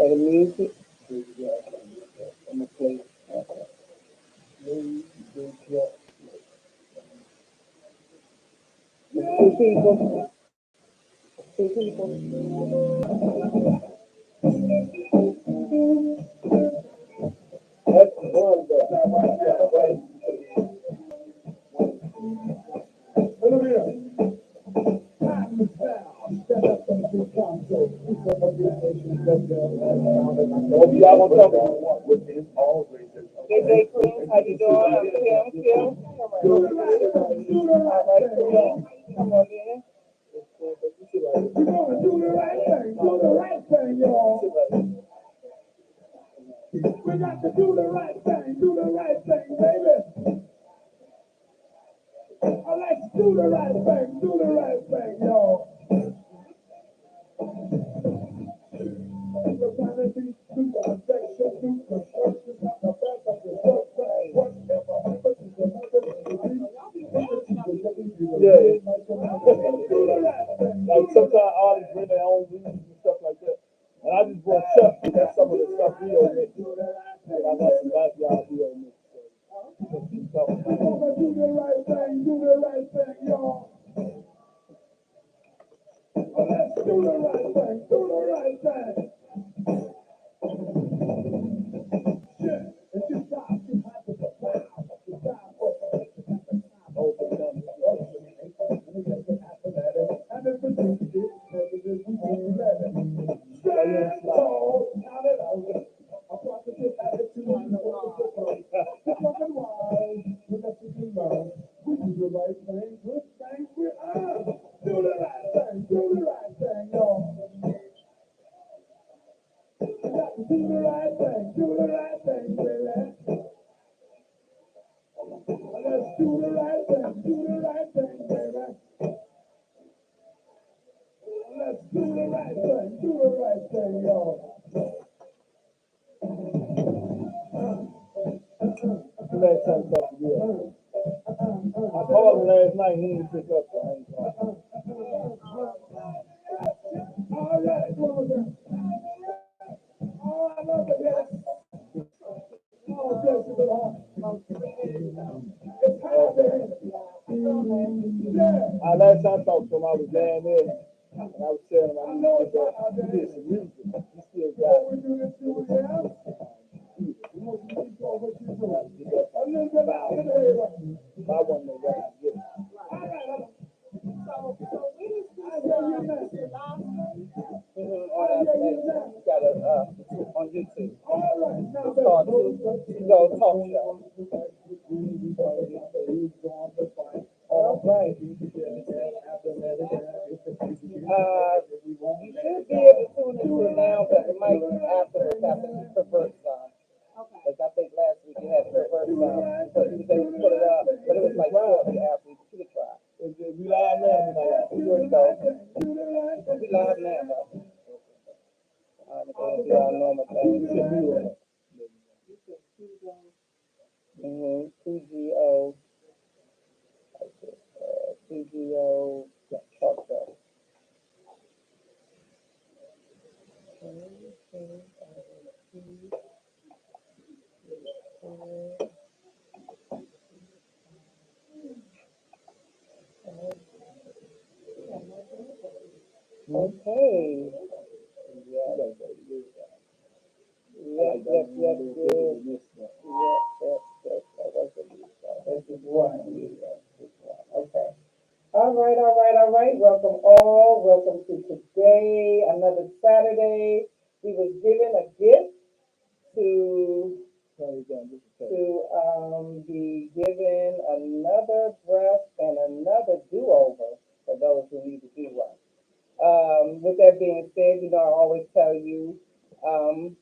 the music. I'm gonna play. Two people. Two people. That's one that. What y'all gonna talk about? It's always. Good day, Queen. How you doing? I'm Kim. Kim. All right, Kim. Come on in. You're gonna do the right thing. Do the right thing, y'all. We got to do the right thing. Do the right thing, baby. I like to do the right thing. Do the right thing, y'all. Yeah. Like sometimes artists bring their own music and stuff like that. And I just brought Chuck, and that's some of the stuff he on mix. And I got some backyard he on mix. So, do the right thing, do the right thing, y'all. Let's do the right thing, do the right thing. Shit, it's just time to have to prepare. It's time for and if it's we do the right thing, good things we are. Do the right thing, do the right thing, y'all. Do the right thing, do the right thing, baby. Let's do the right thing, do the right thing, baby. Let's do the right thing, do the right thing, y'all. Last time I talked to you. I called him last night, he didn't pick up, so I ain't calling. All right, oh, I love it, yes. Oh, bless you, Lord. It's happening. Yeah. Last time I talked to him, I was down there, and I was telling him I need to get some music. He still got it. We do this too, yeah? You know, you keep doing what you're doing. A little bit out of there. I want to know what to get. Got a on YouTube. It's called 2goTalkshow. All right. You should be able to tune into it now, but it might be afterwards after the pervert song. Because I think last week you had a pervert song, so you was able to put it up, but it was like shortly after you should have tried. We live now, here we go. We live now, though. Do our normal thing. 2GO. 2GO talk show. Okay. Yes. Yes, yes, yes, good. Yes. This is one. Okay. All right. Welcome all. Welcome to today, another Saturday. We was given a gift to be given another breath and another do-over for those who need to do one. With that being said, I always tell you,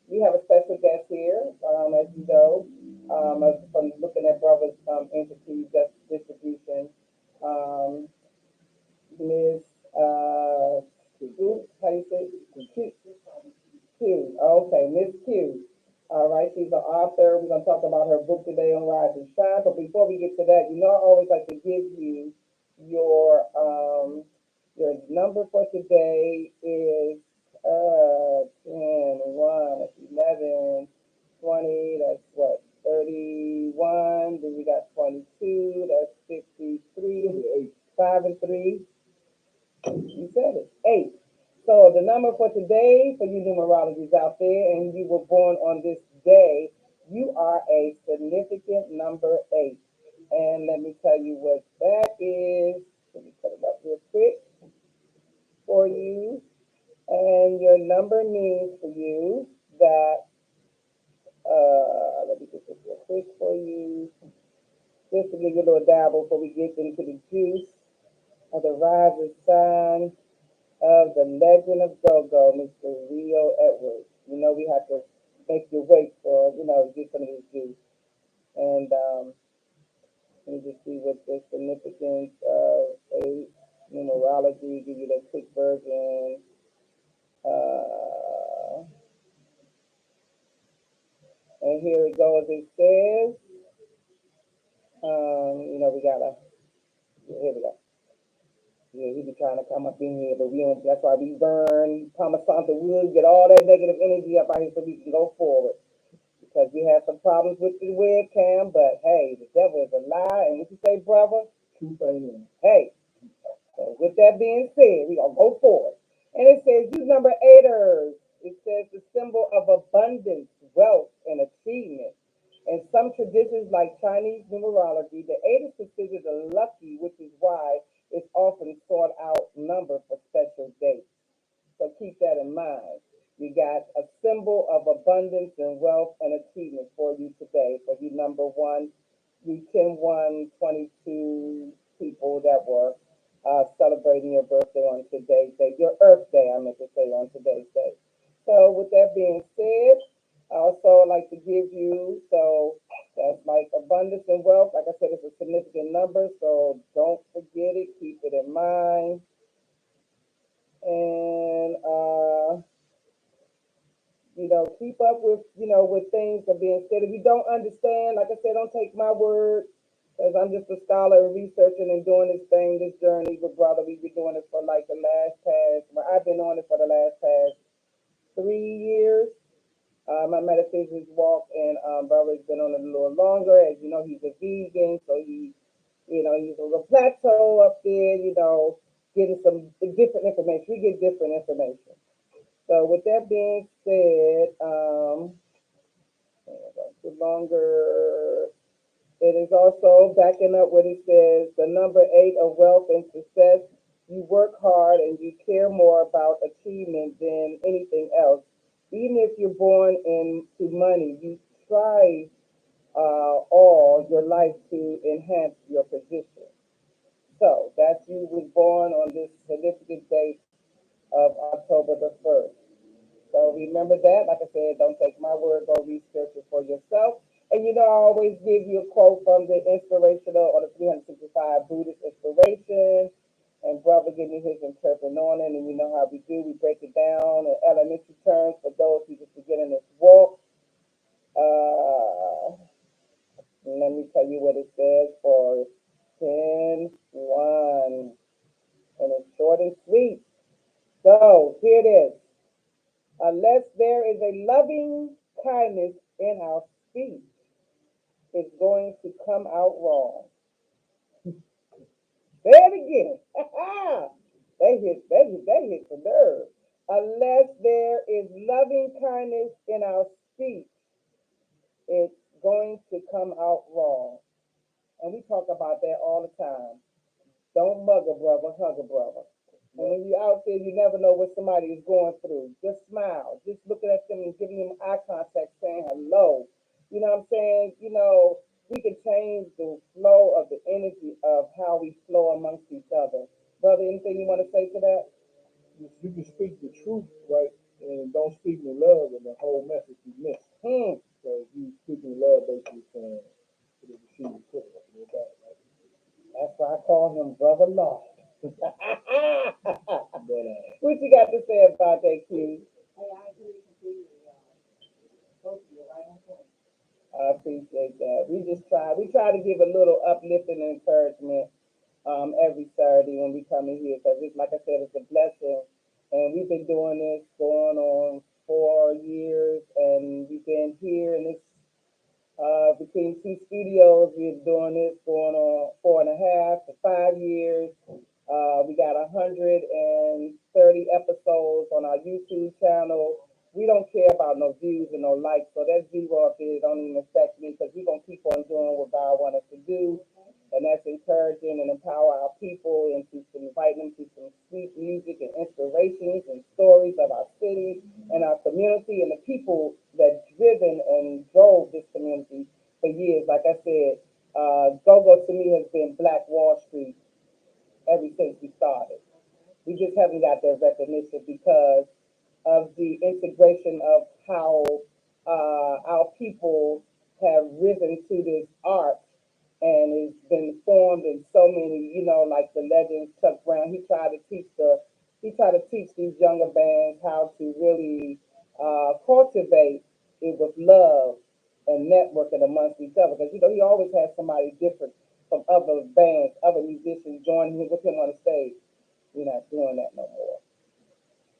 we have a special guest here, as you know, from looking at Brothers Entity Distribution, um, Miss how you say Q? Q. Okay, Miss Q. All right, she's an author. We're gonna talk about her book today on Rise and Shine. But before we get to that, I always like to give you your your number for today is 10 1 773. You said it. 8. So the number for today, for you numerologists out there, and you were born on this day, you are a significant number 8. And let me tell you what that is. Let me put it up real quick for you. And your number means for you that, let me get this real quick for you, just to give you a little dabble before we get into the juice of the rising sun of the legend of GOGO, Mr. Rio Edwards. You know, we have to make you wait for, to get some of this juice. And let me just see what the significance of a numerology, give you the quick version. Uh, and here it goes. It says, we gotta, here we go. Yeah, he be trying to come up in here, but we don't. That's why we burn Thomas something wood, get all that negative energy up out here so we can go forward. Because we had some problems with the webcam, but hey, the devil is a lie. And what you say, brother? Truth ain't in. Hey, so with that being said, we gonna go forward. And it says, you number eighters. It says the symbol of abundance, wealth, and achievement. In some traditions like Chinese numerology, the eight is considered a lucky, which is why it's often sought out number for special dates. So keep that in mind. You got a symbol of abundance and wealth and achievement for you today. For you, number one, you 10-1-22 people that were celebrating your birthday on today's day, your Earth Day, I meant to say on today's day. So, with that being said, I also like to give you, so that's like abundance and wealth. Like I said, it's a significant number, so don't forget it. Keep it in mind. And keep up with, with things are being said. If you don't understand, like I said, don't take my word, because I'm just a scholar and researching and doing this thing, this journey with brother. We've been doing it for like the last past, well, I've been on it for the last past 3 years. My metaphysics walk, and brother's been on it a little longer. As you know, he's a vegan, so he's on a plateau up there, getting some different information. We get different information. So with that being said, longer. It is also backing up what it says, the number 8 of wealth and success. You work hard and you care more about achievement than anything else. Even if you're born into money, you strive all your life to enhance your position. So that's you was born on this significant date of October the 1st. So remember that. Like I said, don't take my word, go research it for yourself. And I always give you a quote from the inspirational or the 365 Buddhist inspiration. And brother give me his interpretation on it. And you know how we do. We break it down in elementary terms for those who just beginning this walk. Uh, Let me tell you what it says for 10-1. And it's short and sweet. So here it is. Unless there is a loving kindness in our speech, it's going to come out wrong. Say it again. That hit the nerve. Unless there is loving kindness in our speech, it's going to come out wrong. And we talk about that all the time. Don't mug a brother, hug a brother. And when you're out there, you never know what somebody is going through. Just smile. Just looking at them and giving them eye contact, saying hello. You know what I'm saying? We can change the flow of the energy of how we flow amongst each other. Brother, anything you want to say to that? You can speak the truth, right, and don't speak with love, and the whole message you miss. So if you speak in love, basically saying it'll receive you quicker. Right? That's why I call him Brother Law. What But you got to say about that, Q? I appreciate that. We try to give a little uplifting and encouragement every Saturday when we come in here, because it's like I said, it's a blessing. And we've been doing this going on 4 years, and we've been here in this between two studios. We're doing this going on 4.5 to 5 years. We got 130 episodes on our YouTube channel. We don't care about no views and no likes, so that zero up there don't even affect me because we're gonna keep on doing what God wants us to do, and that's encouraging and empower our people and to invite them to some sweet music and inspirations and stories of our city and our community and the people that driven and drove this community for years. Like I said, GOGO to me has been Black Wall Street ever since we started. We just haven't got that recognition because of the integration of how our people have risen to this art, and it's been formed in so many, like the legend Chuck Brown. He tried to teach these younger bands how to really cultivate it with love and networking amongst each other. Because he always has somebody different from other bands, other musicians joining him with him on the stage. We're not doing that no more,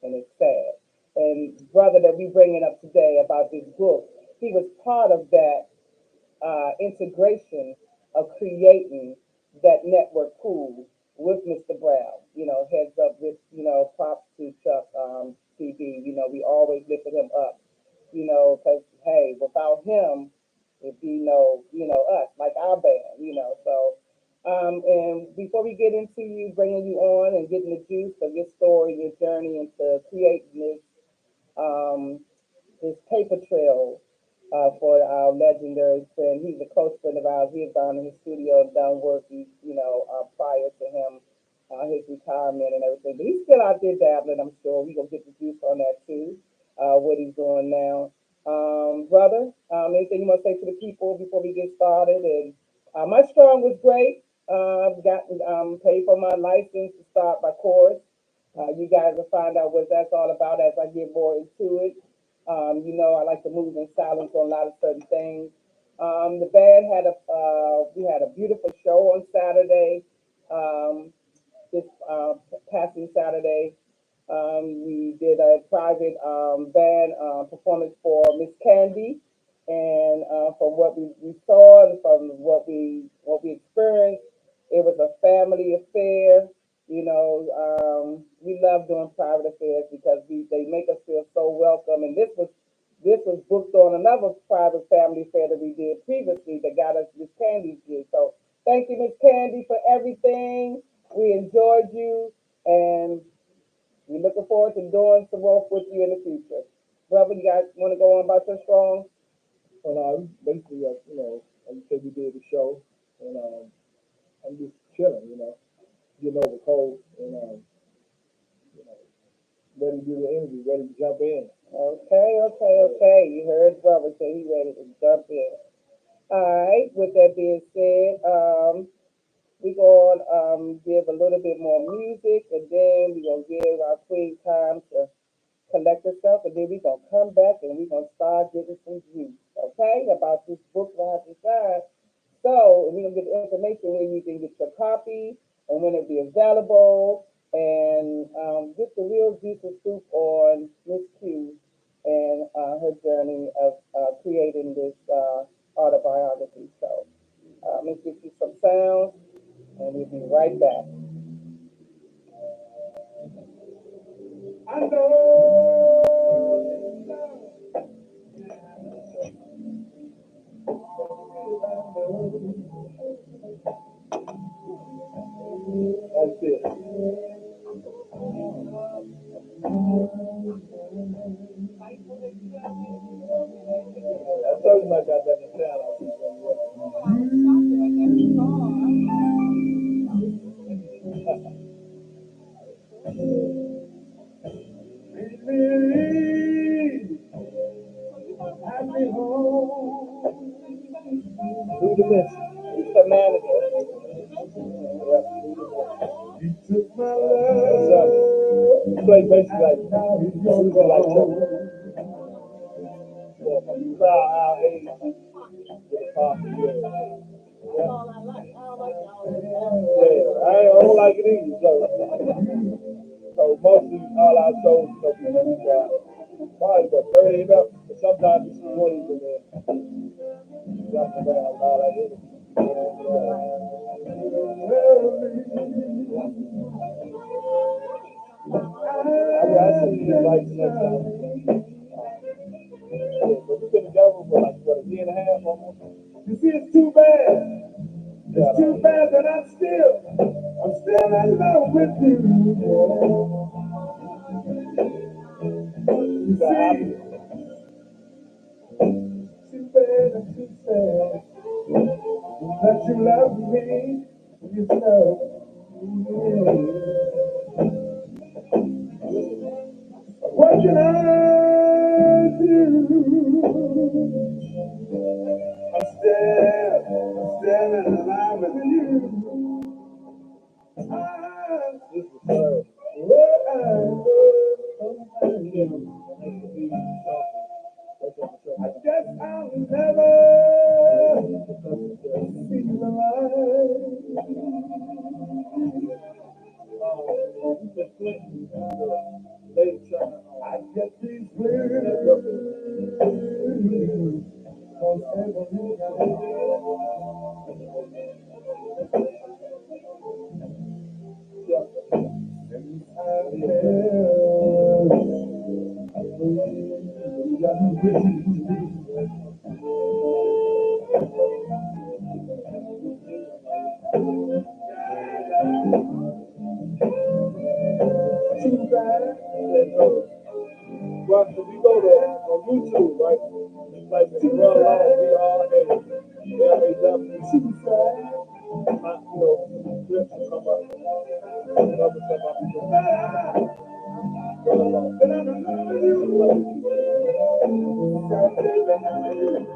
and it's sad. And brother that we bringing up today about this book, he was part of that integration of creating that network pool with Mr. Brown. Heads up with, props to Chuck TV. We always lifted him up, because, hey, without him, it'd be no, us, like our band, So, and before we get into you, bringing you on and getting the juice of your story, your journey into creating um, this paper trail for our legendary friend. He's a close friend of ours. He has gone in his studio and done work, prior to him, his retirement and everything. But he's still out there dabbling, I'm sure. We're going to get the juice on that too, what he's doing now. Brother, anything you want to say to the people before we get started? And my strong was great. I've got paid for my license to start my course. You guys will find out what that's all about as I get more into it. I like to move in silence on a lot of certain things. The band we had a beautiful show on Saturday. Um, this passing Saturday. We did a private band performance for Miss Candy, and from what we saw and from what we experienced, it was a family affair. We love doing private affairs because they make us feel so welcome. And this was booked on another private family affair that we did previously that got us Miss Candy's gig. So thank you, Miss Candy, for everything. We enjoyed you, and we're looking forward to doing some work with you in the future. Brother, you guys want to go on about your strong? And basically, like you said, we did the show, and I'm just chilling, getting over cold, and you know, ready to do the interview, ready to jump in. Okay, okay, okay. You heard brother say he ready to jump in. All right. With that being said, we're gonna give a little bit more music, and then we're gonna give our queen time to collect herself, and then we're gonna come back and we're gonna start getting some juice, okay, about this book Rise and Shine. So we're gonna get the information where you can get your copy and when it'll be available, and get the real juice and scoop on Miss Q and her journey of creating this autobiography. So let's get you some sounds, and we'll be right back. I That's it. I told you I got that in Happy home. Who the message? It's the manager. You took my love. You play basically like Chuck. Yeah, crowd our age with a pop. Yeah, I don't like it either. So mostly all our shows, we got probably about 30 up, but sometimes it's 20s in there. Jumping around all that. I see you like next time. Yeah, but we've been together for like what, a year and a half almost. You see, it's too bad. It's too bad that I'm still in love with you. You see, too bad and too sad that you love me. You know, what can I do? I'm still in love with you. This is her. I guess I'll never see the light. I get these blues. Too bad. Well, if you go to on YouTube, right? It's like the run along, BRAW, too bad. Clips will come up. Another stuff I'll be doing. Run along. Then I don't know you.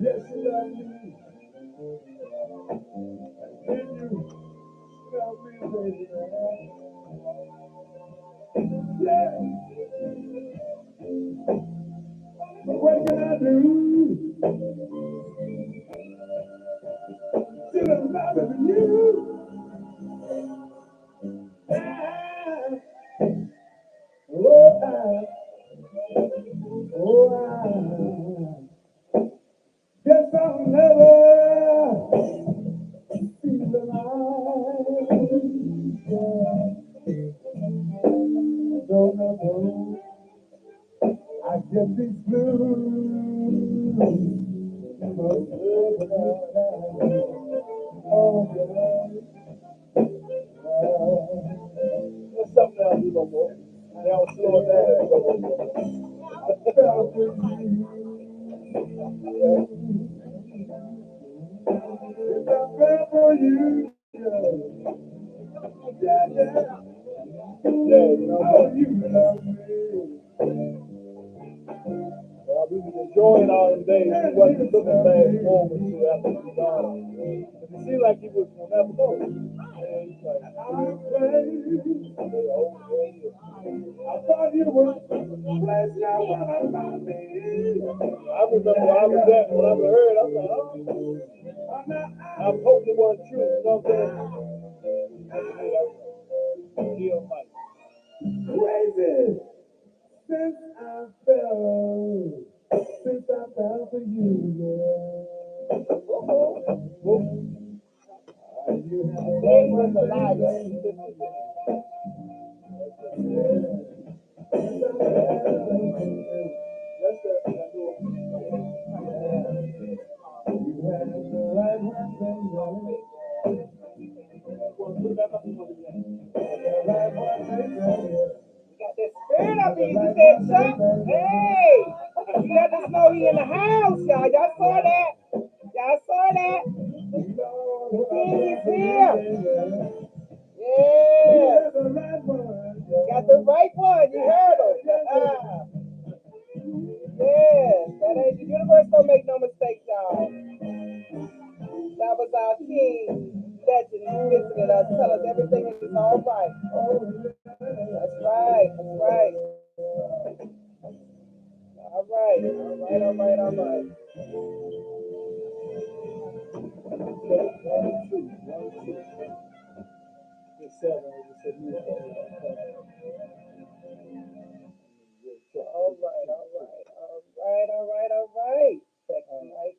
Yes, you love me. Then you love me, baby. Yeah. But what can I do? Still in love with you. Oh, guess I'll never see the light. No, no, no. I get these blues. Oh, there's something else you don't know. They don't slow it down. I fell for if I fell for you, yeah, yeah. Yeah, you know, you love me. We was enjoying all them days. We wasn't looking fast forward to after we gone. It seemed like he was gonna never go. And he's like, I thought you were blessed now when I found me. I remember I was that when I heard, I was like, oh, I'm hoping it wasn't true, you know what I'm saying? Kill Mike. Crazy since I fell. Since I fell for you, girl. You have a spirit up here, you said something. Hey, you let us know he in the house, y'all. Y'all saw that. Y'all saw that. He's here. Yeah. Got the right one. You heard him. Yes. That ain't the universe don't make no mistakes, y'all. That was our king, legend, who visited us, tell us everything is all right. That's right. That's right. All right. All right. All right. All right. All right, all right, all right, all right, all right. Check the mic.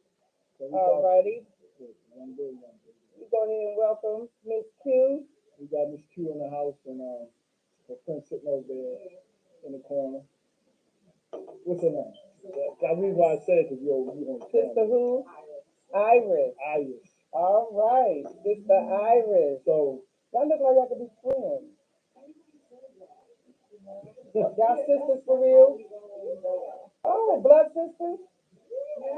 friend sitting over there in the corner. What's her name? The reason why I said it because you on the Sister camera. who? Iris. Iris. All right, Sister Iris. So Y'all look like y'all could be friends. Y'all sisters for real? Oh, blood sisters?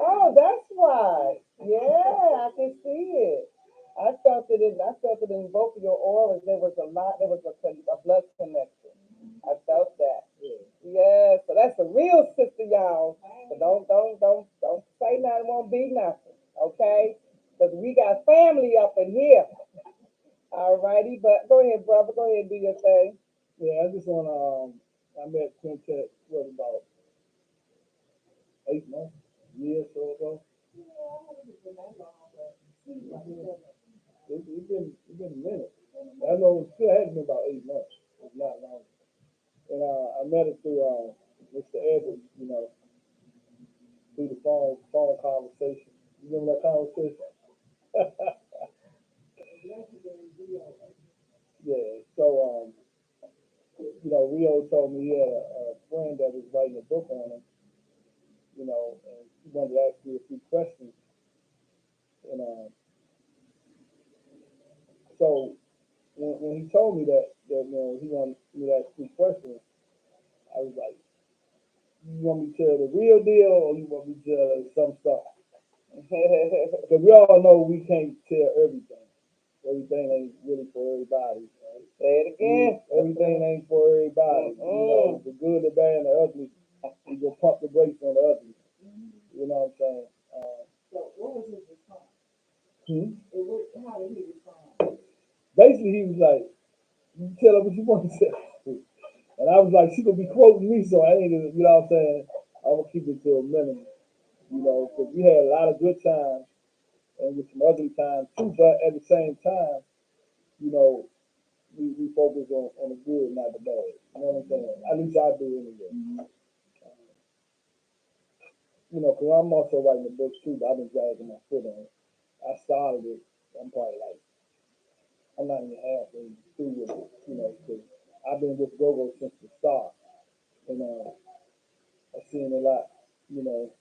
Oh, that's right. Yeah, I can see it. I felt it in both of your auras. There was a lot. There was a blood connection. I felt that. yeah. Yeah. So that's a real sister, y'all. So don't say nothing. Won't be nothing. Okay? Because we got family up in here. All righty. But go ahead, brother. Go ahead and do your thing. Yeah, I just wanna I met Quintet what about 8 months, years or so ago. It's been a minute. I know it still has been about 8 months. It's not long. And I met it through Mr. Evans, through the phone conversation. You remember that conversation? Yeah. So Rio told me he had a friend that was writing a book on him, and he wanted to ask me a few questions. And so when he told me that he wanted me to ask 2 questions, I was like, you want me to tell the real deal or you want me to tell some stuff? Because we all know we can't tell everything. Everything ain't really for everybody. Right? Say it again. Everything ain't for everybody. The good, the bad, and the ugly. You gonna pump the brakes on the ugly. You know what I'm saying? So what was his response? Hmm? How did he respond? Basically, he was like, "You tell her what you want to say," and I was like, "She gonna be quoting me, so I ain't gonna, you know what I'm saying? I'm gonna keep it to a minimum, because we had a lot of good times and with some ugly times too. But at the same time, you know, we focus on the good, not the bad. You know what I'm saying? At least I do anyway. Because I'm also writing a book too, but I've been dragging my foot on it. I started it. I'm probably like, I'm not even halfway through with it, because I've been with GOGO since the start. And I've seen a lot, you know,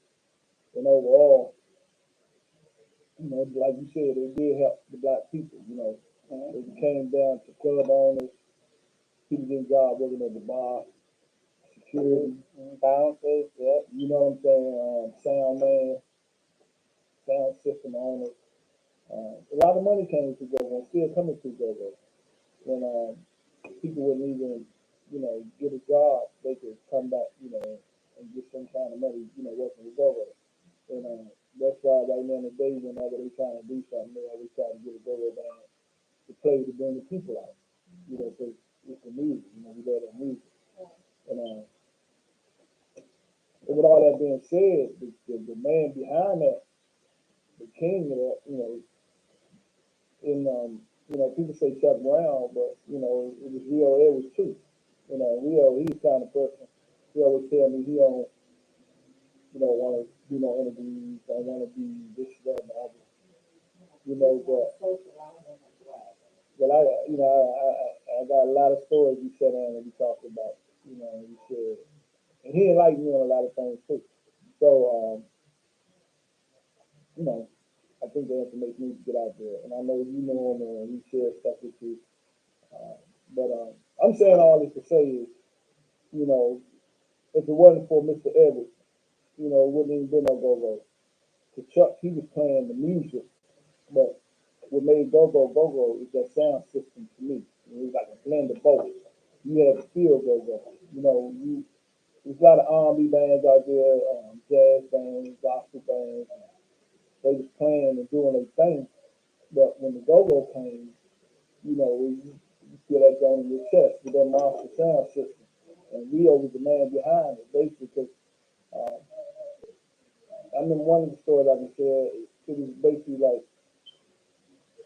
and overall, like you said, it did help the black people. It came down to club owners, people getting jobs working at the bar, security, Bouncers, yep. you know what I'm saying, sound man, sound system owners. A lot of money came to GOGO and still coming to GOGO. When people wouldn't even, get a job, they could come back, and get some kind of money, working with GOGO. And that's why right now in the day, whenever they trying to do something, they always try to get a GOGO band to play to bring the people out. Because it's the music, we love that music. And with all that being said, the man behind that, the king of that, in people say Chuck Brown, but it was Rio Edwards too. Rio, he's the kind of person. He always tell me he don't, want to do no interviews, don't want to be this, that, and the other. But I got a lot of stories we sat down and we talked about, and we shared. And he enlightened me on a lot of things too. So, you know, I think the information needs to get out there. And I know you know him and he shares stuff with you. Uh, but I'm saying all this to say is, you know, if it wasn't for Mr. Edwards, it wouldn't even been no go-go. To Chuck, he was playing the music, but what made go-go is that sound system to me. It was like a blend of both. You had to feel go-go. There's a lot of R&B bands out there, jazz bands, gospel bands. They was playing and doing their thing. But when the go-go came, you feel that going in your chest with that monster sound system. And Rio was the man behind it, basically, because uh, I remember one of the stories I can share. It was basically like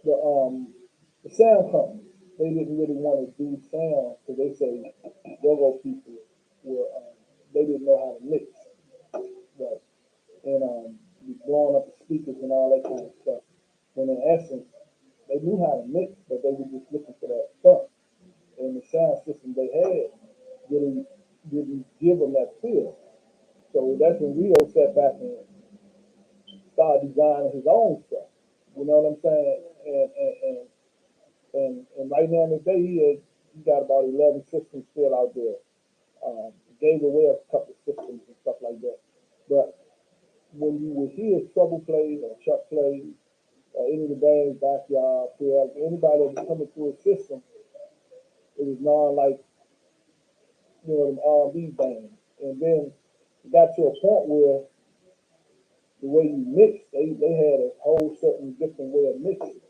the sound company. They didn't really want to do sound because they say go-go people were they didn't know how to mix, right? And blowing up the speakers and all that kind of stuff. When in essence, they knew how to mix, but they were just looking for that stuff. And the sound system they had didn't didn't give him that feel. So that's when Rio sat back and started designing his own stuff. You know what I'm saying? And right now today he got about 11 systems still out there. Gave away a couple of systems and stuff like that. But when you would hear Trouble play or Chuck play or any of the bands, Backyard, Phil, anybody that was coming through a system, it was non like them R&B bands. And then it got to a point where the way you mix, they had a whole certain different way of mixing.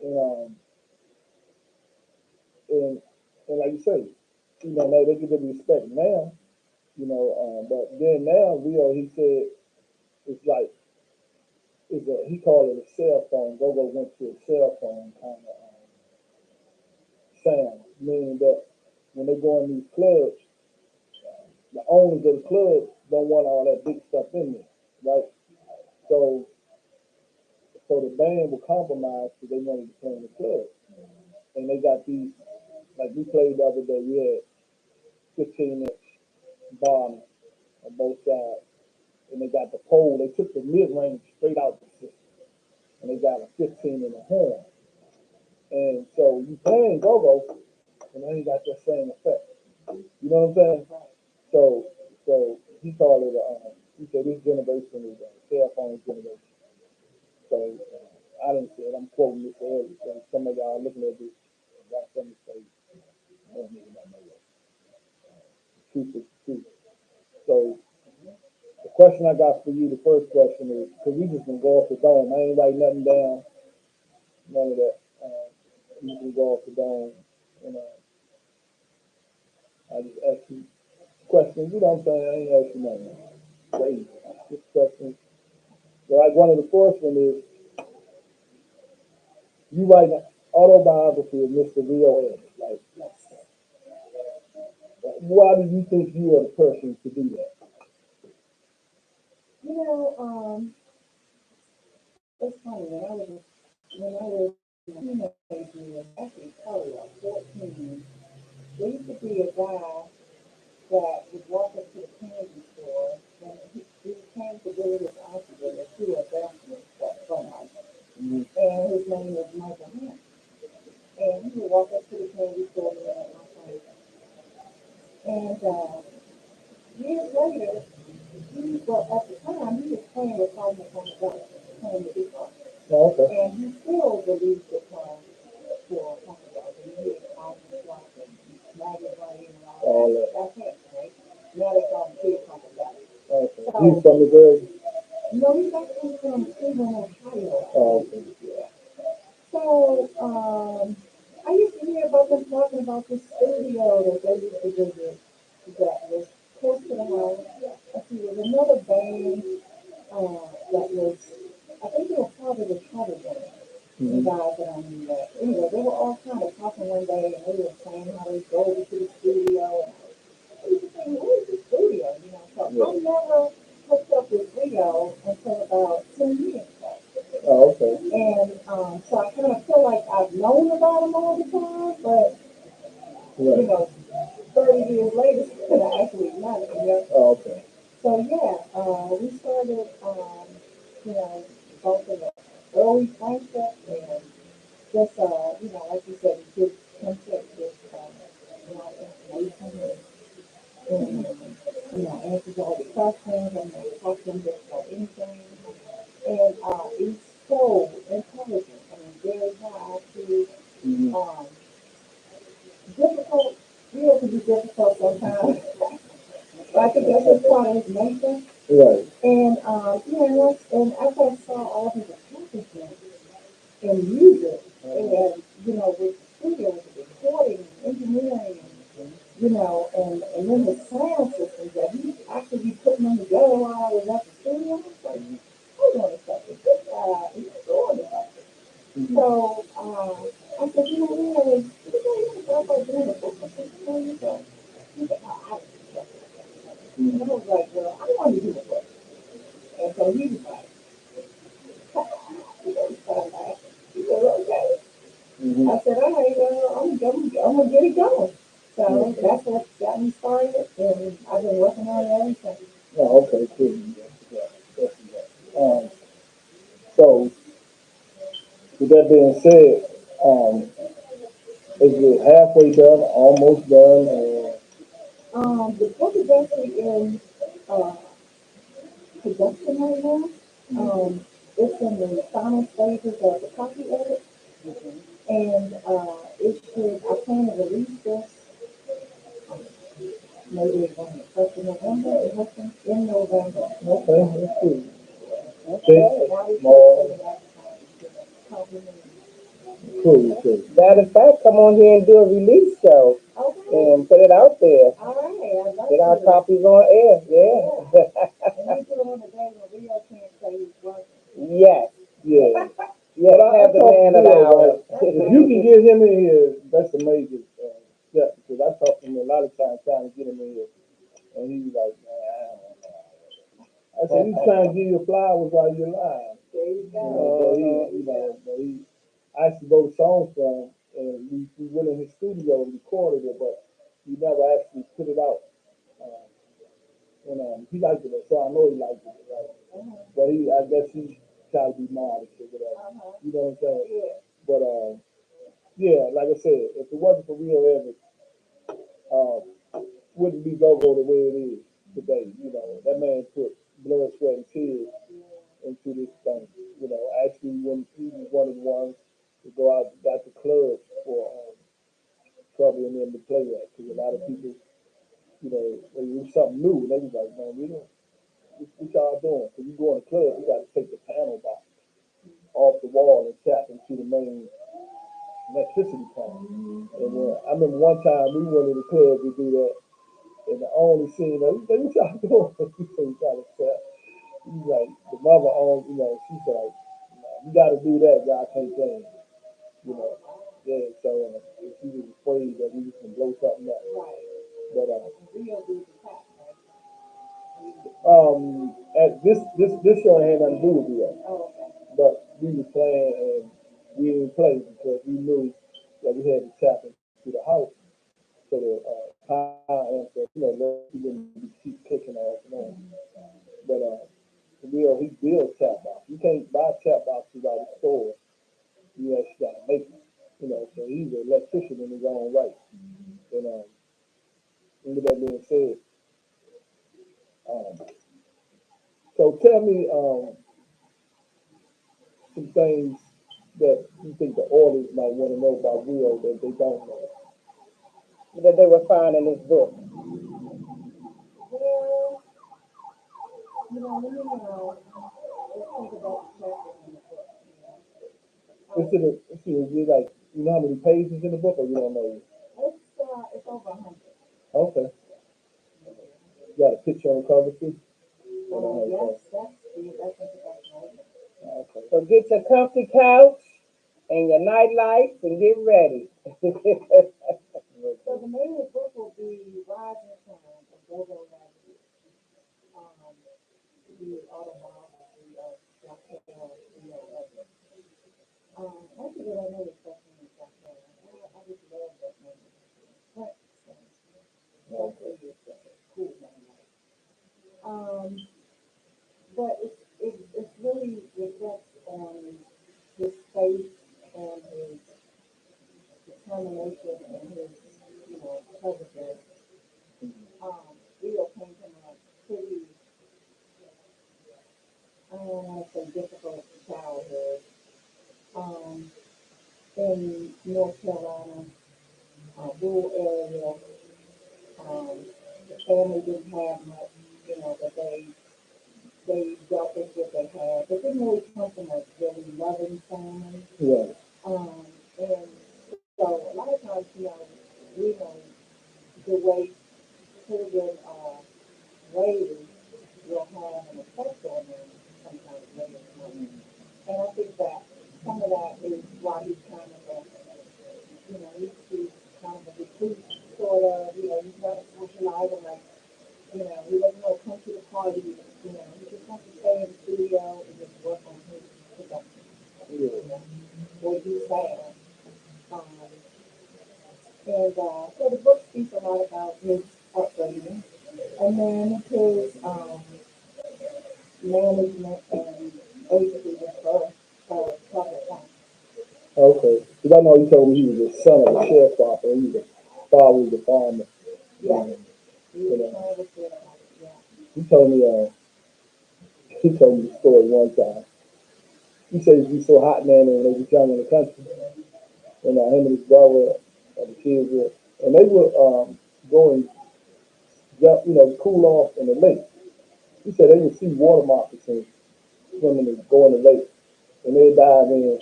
And and and like you say, now they get the respect now, but then now Rio he said it's like he called it a cell phone. GoGo went to a cell phone kind of sound, meaning that when they go in these clubs, the owners of the club don't want all that big stuff in there, right? So so the band will compromise because they wanted to play in the club, and they got these like we played the other day. We had 15-inch bottom on both sides, and they got the pole. They took the mid range straight out the system, and they got a 15 in the horn. And so you playing go-go, and then you got that same effect. You know what I'm saying? So so he called it. He said this generation is a cell phone generation. So I didn't say it. I'm quoting this earlier. So some of y'all looking at this, got something to say. I don't even know that. Truth is truth. So the question I got for you, the first question is, because we just been go off the dome. I ain't write nothing down, none of that. We just go off the dome, and I just ask you questions. You know what I'm saying? I ain't ask you nothing crazy. Just questions. But like one of the first one is, you write an autobiography of Mr. Rio Edge. Like, why do you think you are the person to do that? You know, it's funny when I was in my teenage years, actually probably like 14, there used to be a guy that would walk up to the candy store and he came to visit his auntie with us. She was a basketball from us. Mm-hmm. And his name was Michael Hunt. And he would walk up to the candy store and my friend. And years later, well, at the time, he was playing with Simon on the Gun, playing the guitar. Oh, okay. And he still believes guitar for Papa Dog. And he is Simon Rock and Maggie Bunny and all that. That's him, right? Now they call him Kid Papa Dog. Okay. He's So, from Missouri. no, he's actually from Cleveland, Ohio. Oh, okay. Yeah. So, I used to hear about them talking about this studio that they used to visit that was close to the house. I see there was another band that was, I think they were part of the cover band. The Mm-hmm. guys that I knew that. Anyway, they were all kind of talking one day and they were saying how they go over to the studio. And I was just saying, where's the studio? So Yeah. I never hooked up with Rio until about 10 years ago. Oh, okay. And so I kind of feel like I've known about him all the time, but Right. 30 years later, I actually met him. Oh, okay. So yeah, we started, both in the early friendship and just, like you said, we just contact with a lot of information and answers all the questions and talk to him just about anything. And he's so intelligent and very high IQ. Mm-hmm. Difficult, real to be difficult sometimes. But I think that's just part of his nature. Right. And and after I saw all his accomplishments in music and with studio with the recording and engineering and then the sound systems that he actually be putting them together while I was at the studio. I was like, hold on a second, this guy is doing something. Mm-hmm. So I said, really, you thought about doing a book or something? So he said, no, I was just and I was like, well, I want to do a book. And so he was like, he said, okay. Mm-hmm. I said, all right, well, I'm gonna get it going. So that's what got me started that being said, is it halfway done, almost done, or The book is actually in uh, production right now. It's in the final stages of the copy edit, and it should. I plan to release this maybe on the first of November. It hoping in November. okay, that's cool. Okay. Now we More copy. cool, cool. Matter of fact, come on here and do a release show. Okay. And put it out there. All right, I'd like get our copies on air. Yeah. And you do it on the day when Rio can't say he's working. Yes. Yeah. Yes. But I Have the talked to man of the Bill, hour. right? If you can get him in here, that's a major step because I talked to him a lot of times trying to get him in here, and he was like, "Man, I don't know." I said, "He's trying to give you flowers while you're alive." There you go. But he, I actually wrote a song for him, and we went in his studio and recorded it, but he never actually put it out. Uh, and he liked it, so I know he liked it, right? But I guess he's trying to be modest or whatever. You know what I'm saying? Yeah. But yeah, like I said, if it wasn't for real Evans, uh, wouldn't be GOGO the way it is today. You know, that man put blood, sweat, and tears into this thing. You know, actually, when he was one of the ones to go out, got the clubs for Trouble and them to play at, because a lot of people, you know, it was something new, and they was like, man, we don't, what y'all doing? Because you go in the club, you got to take the panel box off the wall and tap into the main electricity panel. And I remember one time we went in the club to do that, and the owner seen us. He said, "What y'all doing?" He said, "We trying to sell." He's like, the mother owned, you know, she said, like, "Nah, you got to do that. Y'all can't play." You know, yeah. So she was afraid that we was gonna blow something up. But at this show had nothing to do with it. But we was playing and we didn't play because we knew that we had to tap into the house so the power amp, let people wouldn't be keep clicking off and on. But he builds tap box. You can't buy tap boxes out of the store. You actually gotta make them. You know, so he's an electrician in his own right. And with that being said, um, so tell me some things that you think the audience might want to know about Will that they don't know. That they will find in this book. Well, let me let's think about the chapters in the book. Is it like, you know how many pages in the book, or you don't know? It's over 100. Okay. You got a picture on the cover too? Yes, that's introduction. Okay. So get your comfy couch and your night lights and get ready. So the name of the book will be Rise and Shine, a GOGO Legacy. The autobiography of Dr. Rio Edwards. Actually, I know this person is Dr. I just love that name. But, that's a cool name. But it's really reflects on his faith and his determination and his, perseverance. Rio came from a pretty, I don't want to say difficult childhood. Um, in North Carolina, rural area, um, the family didn't have much, but they dealt with what they had. They didn't really come from a really loving family. Yeah. And so a lot of times, the way children are raised will have an effect on them sometimes later in life. And I think that some of that is why he's kind of he's kind of a recluse, sort of, he's not a socializer, like, he doesn't want to come to the party, he just wants to stay in the studio and just work on his production, or do sound. Um, so the book speaks a lot about his upbringing, and then his management and agency with birth, public health. Okay. Because I know you told me he was the son of a sharecropper. He was a father was a farmer. Yeah, And, he you was know, kind of a sharecropper. Yeah. he told me, he told me the story one time. He said he was so hot, man, when they was young in the country. And him and his brother, the kids were, and they would go and jump, cool off in the lake. He said they would see water moccasins swimming and go in the lake, and they dive in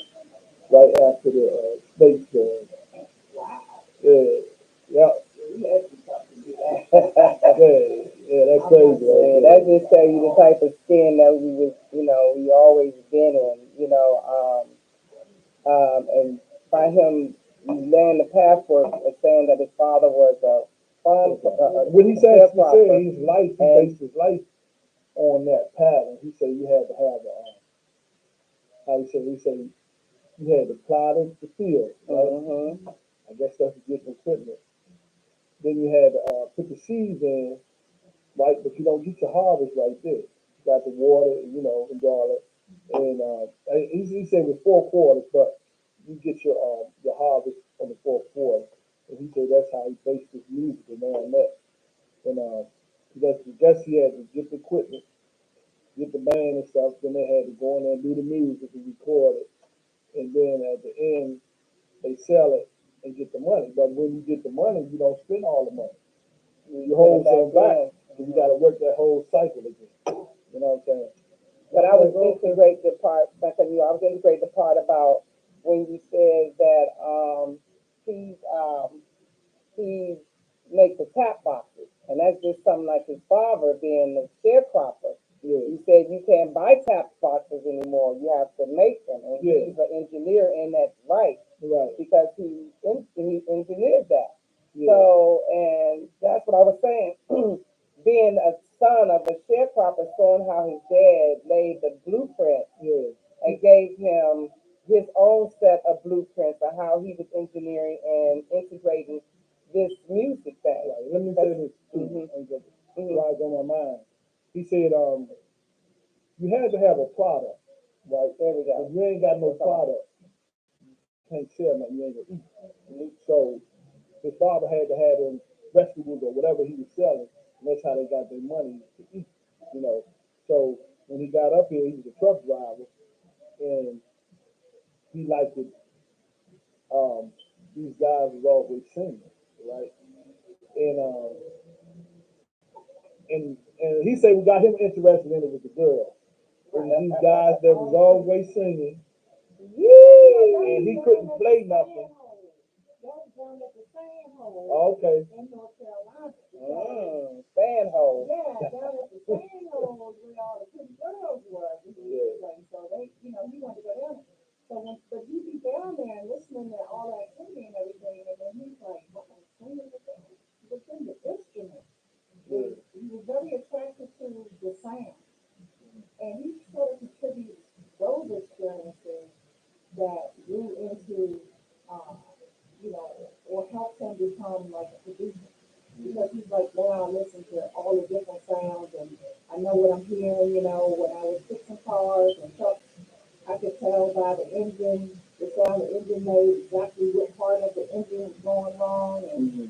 right after the snakes. Yeah, yeah, You had to talk to me yeah, yeah, that's crazy right yeah, there. that just tell you the type of skin that we was, we always been in, and by him laying the passport saying that his father was a farm, When he a actually said sharecropper, his life, he and based his life on that pattern. He said you had to have a, how he said you had to plow the field, right? mm-hmm, I guess that's to get the equipment. Then you had to put the seeds in, right? But you don't get your harvest right there. You got the water, and all that. And he said it was 4 quarters, but you get your harvest on the 4th quarter. And he said that's how he based his music around that. And guess he had to get the equipment, get the band and stuff. Then they had to go in there and do the music and record it. And then at the end, they sell it and get the money. But when you get the money, you don't spend all the money. You hold some back. So you got to work that whole cycle again. You know what I'm saying? but I was integrate the part, I was integrate the part about when you said that he's he makes the tap boxes, and that's just something like his father being a sharecropper. Yeah, You said you can't buy tap boxes anymore. You have to make them, and yeah, he's an engineer, and that's right right, because he engineered that. yeah, So, and that's what I was saying. Being a son of a sharecropper, showing how his dad laid the blueprint yeah. and gave him his own set of blueprints of how he was engineering and integrating this music thing. Right. Let me say That's, this too. hmm hmm Why it's on my mind. He said, you had to have a product, right? There we If go. you ain't got no That's all. product, you can't sell nothing. You ain't gonna eat. So his father had to have them vegetables or whatever he was selling, and that's how they got their money to eat. You know. So when he got up here, he was a truck driver, and he liked it. Um, these guys was always singing, right? And and he said we got him interested in it with the girl. It was these guys that was always singing, and he couldn't play nothing. Okay. Fan hole. Yeah. Mm-hmm.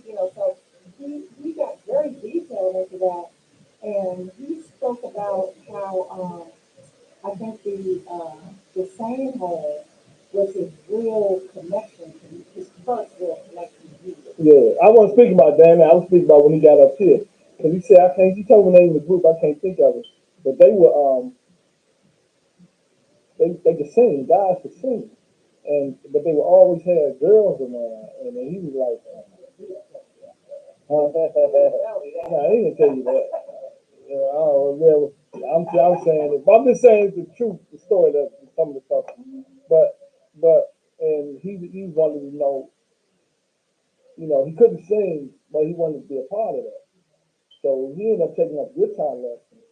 Yeah, I wasn't speaking about that. I was speaking about when he got up here. Because he said, I can't, he told me the name of the group, I can't think of it. But they could sing, guys could sing. But they would always have girls around. And then he was like, huh? Nah, I ain't gonna tell you that. I don't know, I'm saying it. But I'm just saying the truth, the story that some of the stuff. But, and he wanted to know, he couldn't sing, but he wanted to be a part of that. So he ended up taking up guitar lessons,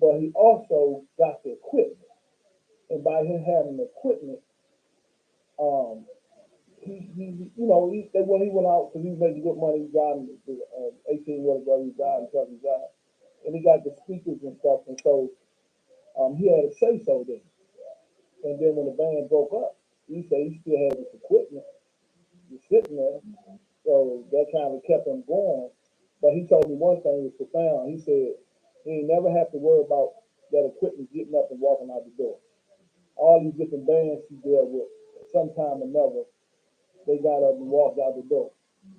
but he also got the equipment. And by him having the equipment, um, when he went out, because he was making good money, he was driving the 18 wheeler, he was driving truck, he drive, and he got the speakers and stuff, and so he had a say so then. And then when the band broke up, he said he still had his equipment just sitting there, so that kind of kept him going. But he told me one thing was profound. He said he ain't never have to worry about that equipment getting up and walking out the door. All these different bands he dealt with, sometime or another, they got up and walked out the door.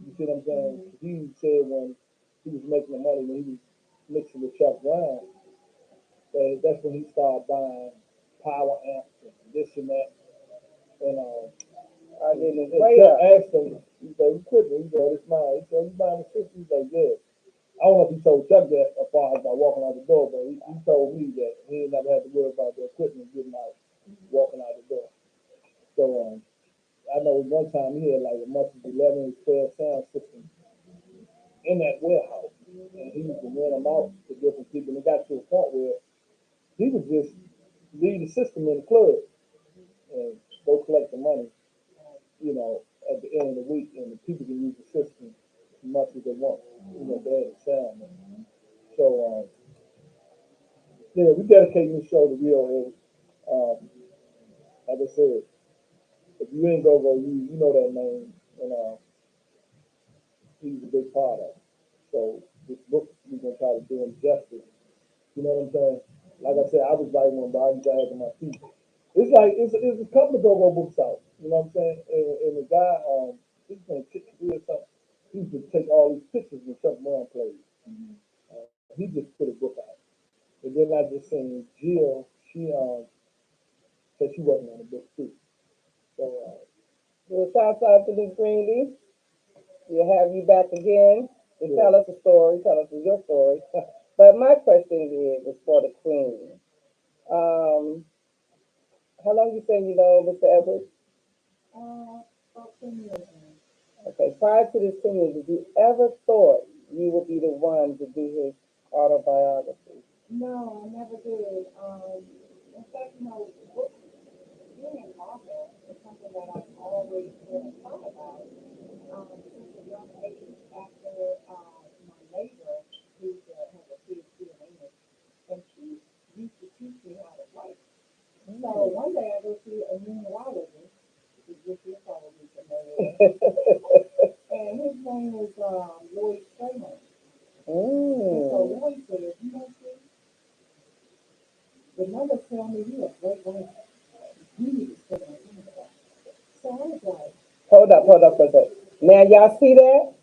You see what I'm saying? He said when he was making the money, when he was mixing with Chuck Brown, that's when he started buying power amps and this and that. And I didn't and play Chuck up. asked him, he said, "You quitting?" He said, "It's mine." He said, "You buying the system?" He's like, "Yeah." I don't know if he told Chuck that as far as by walking out the door, but he told me that he ain't never had to worry about the equipment getting out, walking out the door. So I know one time he had like a month of 11 or 12 sound systems in that warehouse, and he used to rent them out to different people. And it got to a point where he would just leave the system in the club and go collect the money, you know, at the end of the week, and the people can use the system as much as they want. You know, they had a sound. So, yeah, we dedicating this show to real Eddie. Like I said, if you ain't GOGO, you know that name, and he's a big part of it. So this book we're gonna try to do him justice. You know what I'm saying? Like I said, I was writing one, but I was dragging my feet. It's like it's a couple of GOGO books out. You know what I'm saying? And the guy, his name Chick or something. He used to take all these pictures when Chuck Brown played. He just put a book out. And then I just seen Jill. She said she wasn't on the book too. So Well, shout out to Miss Greeley. We'll have you back again to yeah, tell us a story, tell us your story. But my question is for the Queen. Um, how long you say you know Mr. Edwards? About 10 years now. Okay, prior to this 10 years, did you ever thought you would be the one to do his autobiography? No, I never did. In fact, book, being an author is something that I've always really thought about. Since a young age, after my neighbor, who has a PhD in English, and she used to teach me how to write. So one day I go see a numerologist, which you're probably familiar with, and his name is Lloyd Kramer. And so Lloyd said, see, the numbers tell me you're a great writer. You need to stay on that. So I was like, hold up for a second. Now y'all see that?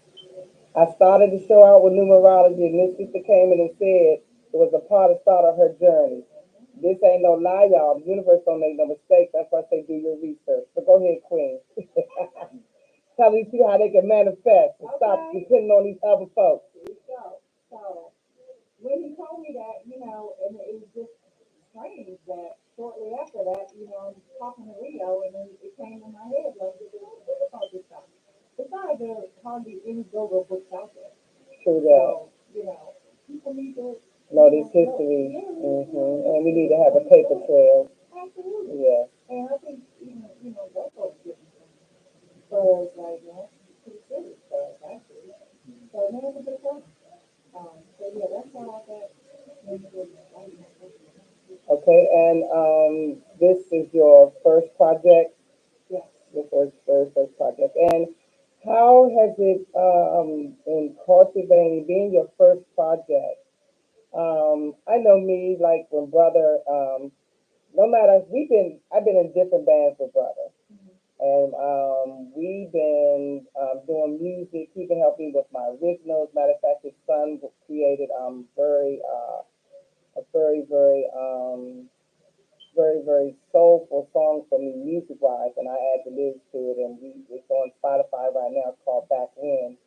I started the show out with numerology, and this sister came in and said it was a part of start of her journey. This ain't no lie, y'all. The universe don't make no mistakes. That's why I say do your research. So go ahead, Queen. Tell these people how they can manifest and stop depending on these other folks. Here you go. So when he told me that, and it was just strange that shortly after that, I'm talking to Rio, and then it came in my head like, about this stuff. Besides, there's hardly any go-go books out there. True that. So, people need to know this history, and we need to have a paper trail. Absolutely. Yeah. And I think that's what's getting birds right now. Pretty serious birds, actually. So now it's a bit fun. So yeah, that's how I got into writing. Okay, and this is your first project. Yes. Your first project, and how has it been cultivating, being your first project? I know me, like when brother, no matter I've been in different bands with brother, and we've been doing music. He been helping with my originals. Matter of fact, his son created a very soulful song for me music wise, and I add the lyrics to it, and it's on Spotify right now. It's called Back When.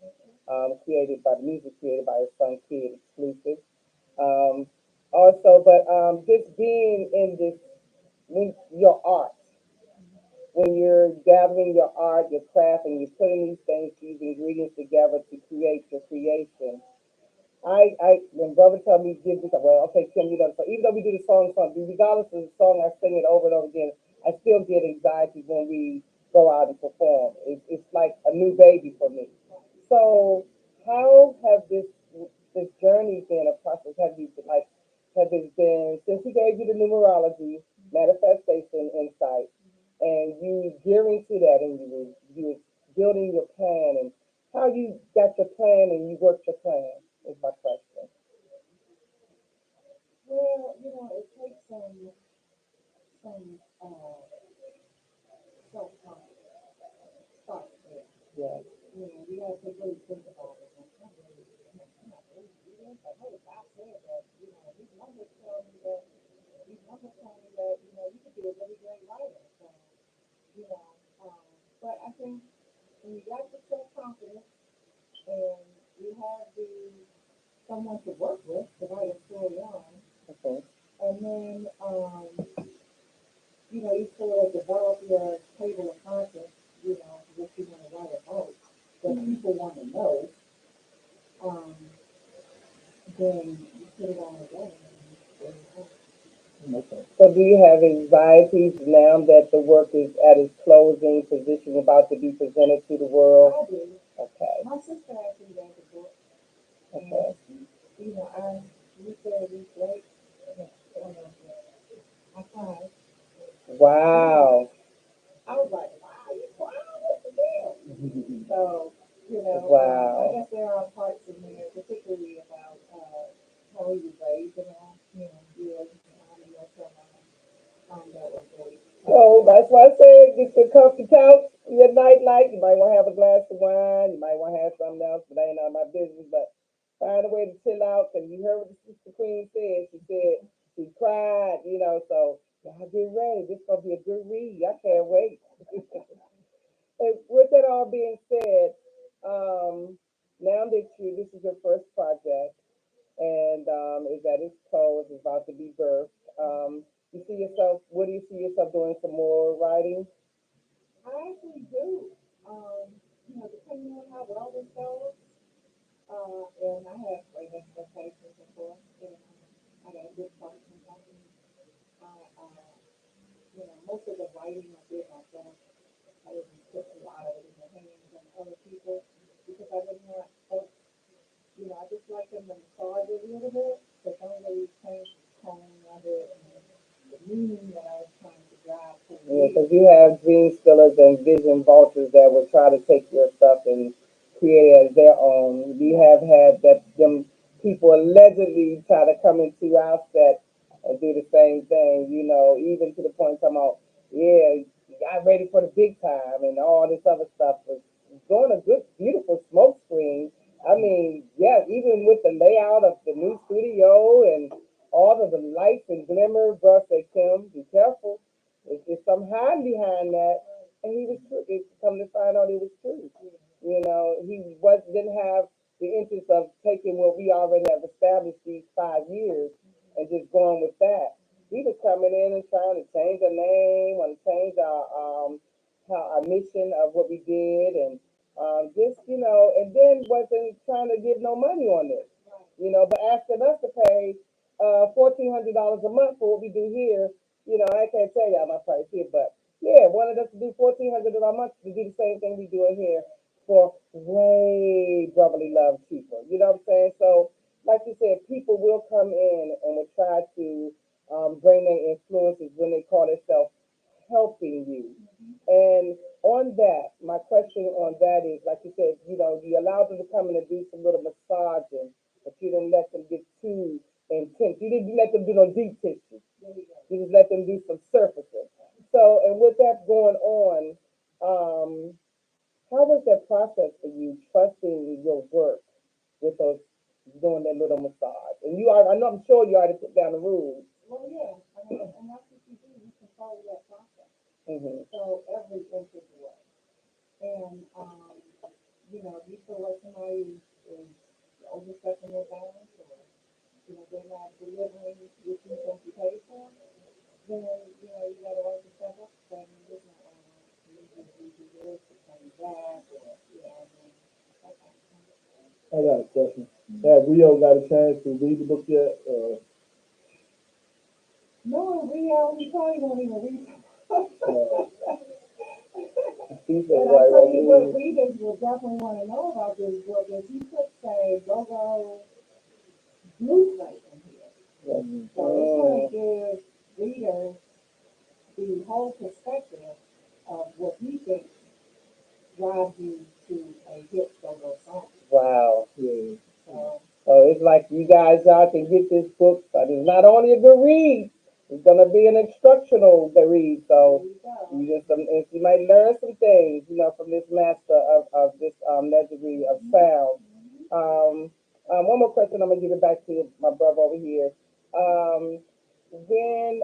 Created by the music created by his son Kid exclusive. Um, Also, but just being in this, your art, when you're gathering your art, your craft, and you're putting these things, these ingredients together to create your creation. When brother tell me give this, well, okay, Kim, so even though we do the song, regardless of the song, I sing it over and over again. I still get anxiety when we go out and perform. It's like a new baby for me. So, how have this journey been a process? Have you like, have it been since he gave you the numerology, manifestation, insight? and you gearing to that, and you building your plan, and how you got your plan and you worked your plan is my question. Well, it takes some self-confidence. Start there. Yes. You have to really think about it. And I'm not really do this. But hey, God said that, these numbers tell me that, you could be a really great writer. So, you know, um, but I think when you got the self-confidence and you have someone to work with to write a story on, Okay. and then, you sort of develop your table of contents, what you want to write about, that people want to know, um, then you put it on the game. Okay. So do you have anxieties now that the work is at its closing position, about to be presented to the world? I do. Okay. My sister actually read the book, and Okay. we said we great. I cried. Wow. I was like, wow, you crying? What's the deal? So, I Wow. guess there are parts in there, particularly about how he was raised and all, yeah, that was really So that's why I said get your comfy couch, your night light. You might want to have a glass of wine. You might want to have something else, but that ain't none of my business. But find a way to chill out. Cause you heard what the sister queen said. She said she cried. So y'all get ready. This gonna be a good read. I can't wait. And with that all being said, now that this is your first project, and is at its close, is about to be birthed. You see yourself. What do you see yourself doing? Some more writing? I actually do. Depending on how well this goes, and I have great expectations, of course. I got a good publishing company. Most of the writing I did myself. I didn't put a lot of it in the hands of other people because I didn't want folks, I just like them to massage it a little bit, but don't really change the tone of it and the meaning that I was trying to drive for the Yeah, reader. because you have dream stealers and vision vultures that will try to take your stuff and create it as their own. We Right. have had that them people allegedly try to come into our set and do the same thing. Even to the point talking about, yeah, you got ready for the big time and all this other stuff was doing a good, beautiful smoke screen. I mean, yeah, even with the layout of the new studio and all of the lights and glimmer, bruh said, Kim, be careful. It's some hiding behind that. And he was true. It come to find out it was true. He didn't have the interest of taking what we already have established these 5 years and just going with that. He was coming in and trying to change the name, want to change our mission of what we did, and just and then wasn't trying to give no money on this. But asking us to pay $1,400 a month for what we do here. I can't tell y'all my price here, but yeah, wanted us to do $1,400 a month to do the same thing we doing here for way brotherly love cheaper. You know what I'm saying? So, like you said, people will come in and will try to bring their influences when they call themselves helping you. And on that, my question on that is, like you said, you allowed them to come in and do some little massaging, but you didn't let them get too intense. You didn't let them do no deep tissue. You just let them do some surfacing. So, and with that going on, um, how was that process for you, trusting your work with those doing that little massage? And I know, I'm sure you already put down the rules. Well, yeah, and that's what you do. You control that process. Hmm. So every inch of the way. And, if you feel like somebody is overstepping their bounds or, they're not delivering what you think you paid for, then, you got to write yourself up and say, this is not what I want. You do this, it's coming back, or, that kind of thing. I got a question. Have Rio got a chance to read the book yet? No, we probably won't even read it. Uh, He said, But I right, tell well, you what readers will definitely want to know about this book is he puts a GOGO blueprint in here. yes. So it's going to give readers the whole perspective of what he thinks drives you to a hit go-go song. Wow. Yeah. So So it's like you guys out can get this book, but it's not only a good read, it's gonna be an instructional good read. there So you go. you just you might learn some things, from this master of this legendary of sound. Mhm. Um, one more question. I'm gonna give it back to my brother over here. Um, when,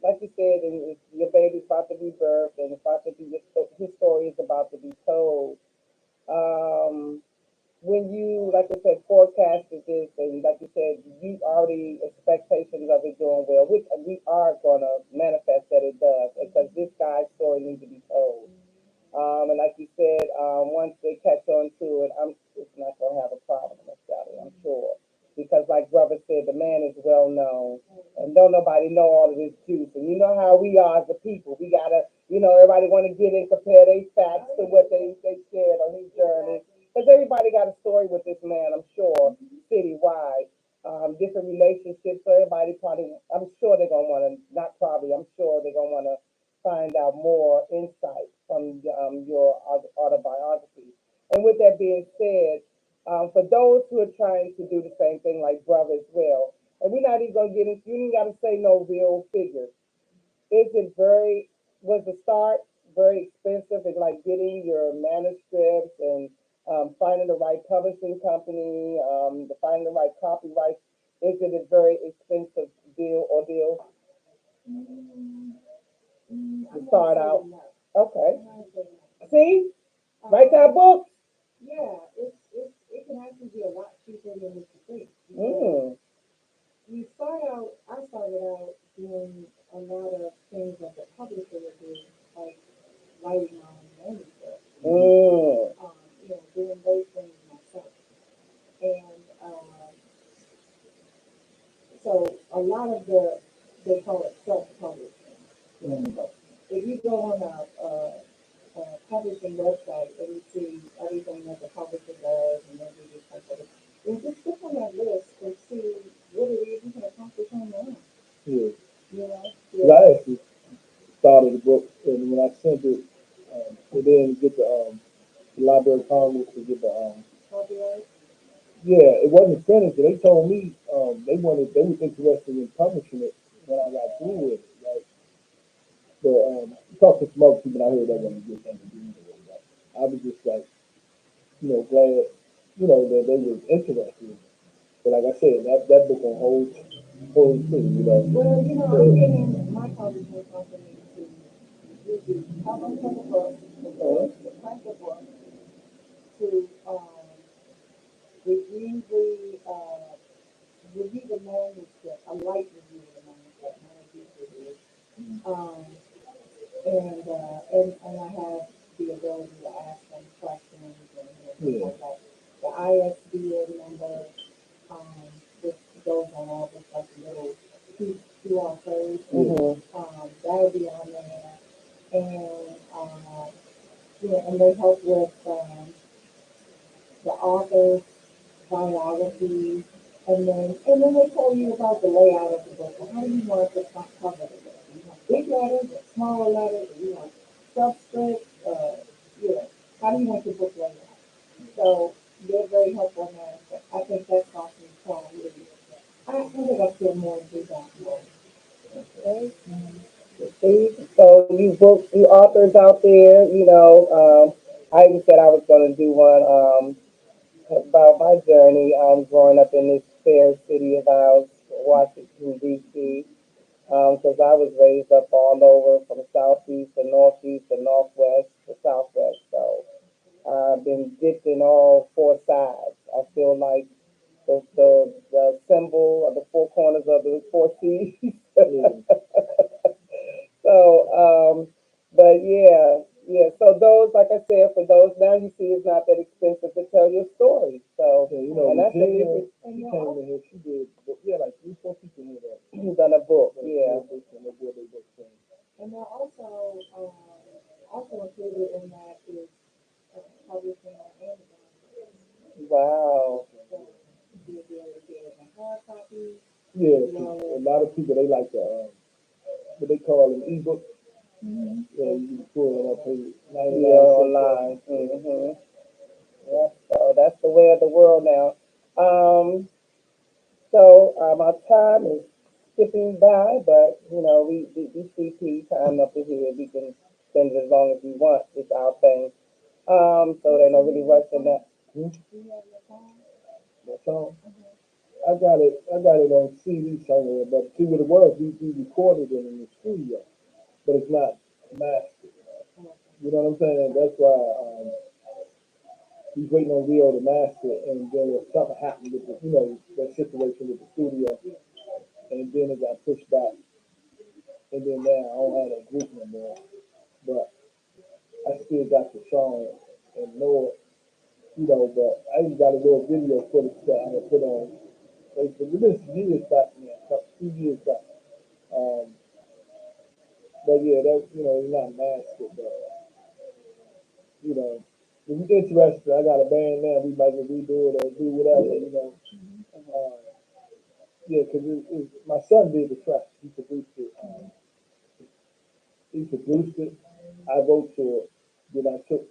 like you said, and your baby's about to be birthed and it's about to be his story is about to be told. Um, when you, like I said, forecasted this, and like you said, you already expectations of it doing well, which we are gonna manifest that it does, because this guy's story needs to be told. And like you said, once they catch on to it, it's not gonna have a problem, Miss Sally, I'm sure, because like brother said, the man is well known, and don't nobody know all of this juice. And you know how we are as a people, we gotta, everybody want to get in, compare their facts to what they shared on his journey. Exactly. Because everybody got a story with this man, I'm sure, citywide. Different relationships. So everybody probably, I'm sure they're gonna want to, not probably, I'm sure they're gonna want to find out more insight from your autobiography. And with that being said, for those who are trying to do the same thing like brother as well, and we're not even gonna get into, you ain't gotta say no real figures. Is it very, was the start very expensive in like getting your manuscripts and finding the right publishing company, finding the right copyright? Is it a very expensive deal or deal Mm, to I'm gonna start say out? no. Okay. I'm gonna say no. See, write that Um, book. yeah, it can actually be a lot cheaper than what you think because Mm, you start out. I started out doing a lot of things that the publisher would do, like writing my own manuscript, mm, doing those things myself, and so a lot of they call it self-publishing. Mm-hmm. So if you go on a publishing website and you see everything that the publisher does and then you just like and just click on that list and see what it is you can accomplish on your own. Yeah. You know, 'Cause yeah, I actually started the book, and when I sent it, it didn't get the Library of Congress to get the copyright. yeah, it wasn't finished. They told me they was interested in publishing it when I got through with it, right? But talked to some other people, and I heard that wasn't a good thing to do anyway. But I was just like, glad, that they were interested. But like I said, that book on hold too, Well, I'm So, getting my publishing company to usually help them with the book, to print the book, to review the review the manuscript, a light review of the manuscript, not a deep review. Um, and I have the ability to ask them questions and things yeah, like that. The ISBN number, um, which goes on all this like little QR codes, yeah, mm-hmm. that'll be on there. And and they help with the author's biography, and then they tell you about the layout of the book. Well, how do you want the front cover to look? Do you want big letters or smaller letters? Do you want subscript? How do you want your book laid out? So they're very helpful in that aspect. I think that's awesome. Probably. I think I feel more into that more. Okay. See, so you authors out there, I even said I was going to do one about my journey growing up in this fair city of ours, Washington, D.C., because I was raised up all over from southeast to northeast to northwest to southwest. So I've been dipped in all four sides. I feel like the symbol of the four corners of the four seas. yeah. So, but yeah, yeah. So those, like I said, for those now you see, it's not that expensive to tell your story. So, Yeah, and that's a Virginia, different. And she they're came also, in here. She did, yeah, like 3, 4 people here Done a book, that yeah. did this and they did their book thing. and they're also included in that is publishing on Amazon. Wow. So you'll be able to get it in hard copy as Yeah, 'cause well a as lot of people they like the what they call an ebook. Yeah, you can pull it up here, Yeah, 99 cents online. Yeah, so that's the way of the world now. Our time is skipping by, but we CP time up in here. We can spend it as long as we want. It's our thing. So they're not really rushing that. Hmm? Do you have your phone? That song. I got it on CD somewhere, but see what it was, we recorded it in the studio, but it's not mastered. You know what I'm saying? That's why he's waiting on Rio to master it, and then something happened with the, that situation with the studio, and then it got pushed back, and then now I don't have that group no more. But I still got the song and know it, but I even got a little video footage that I'm gonna put on Facebook. This is years back now, a couple 2 years back. Um, but yeah, that it's not mastered, but you know, if you're interested, I got a band now. We might as well redo it or do whatever. Uh, yeah, because my son did the track. He produced it. I wrote to it. Then I took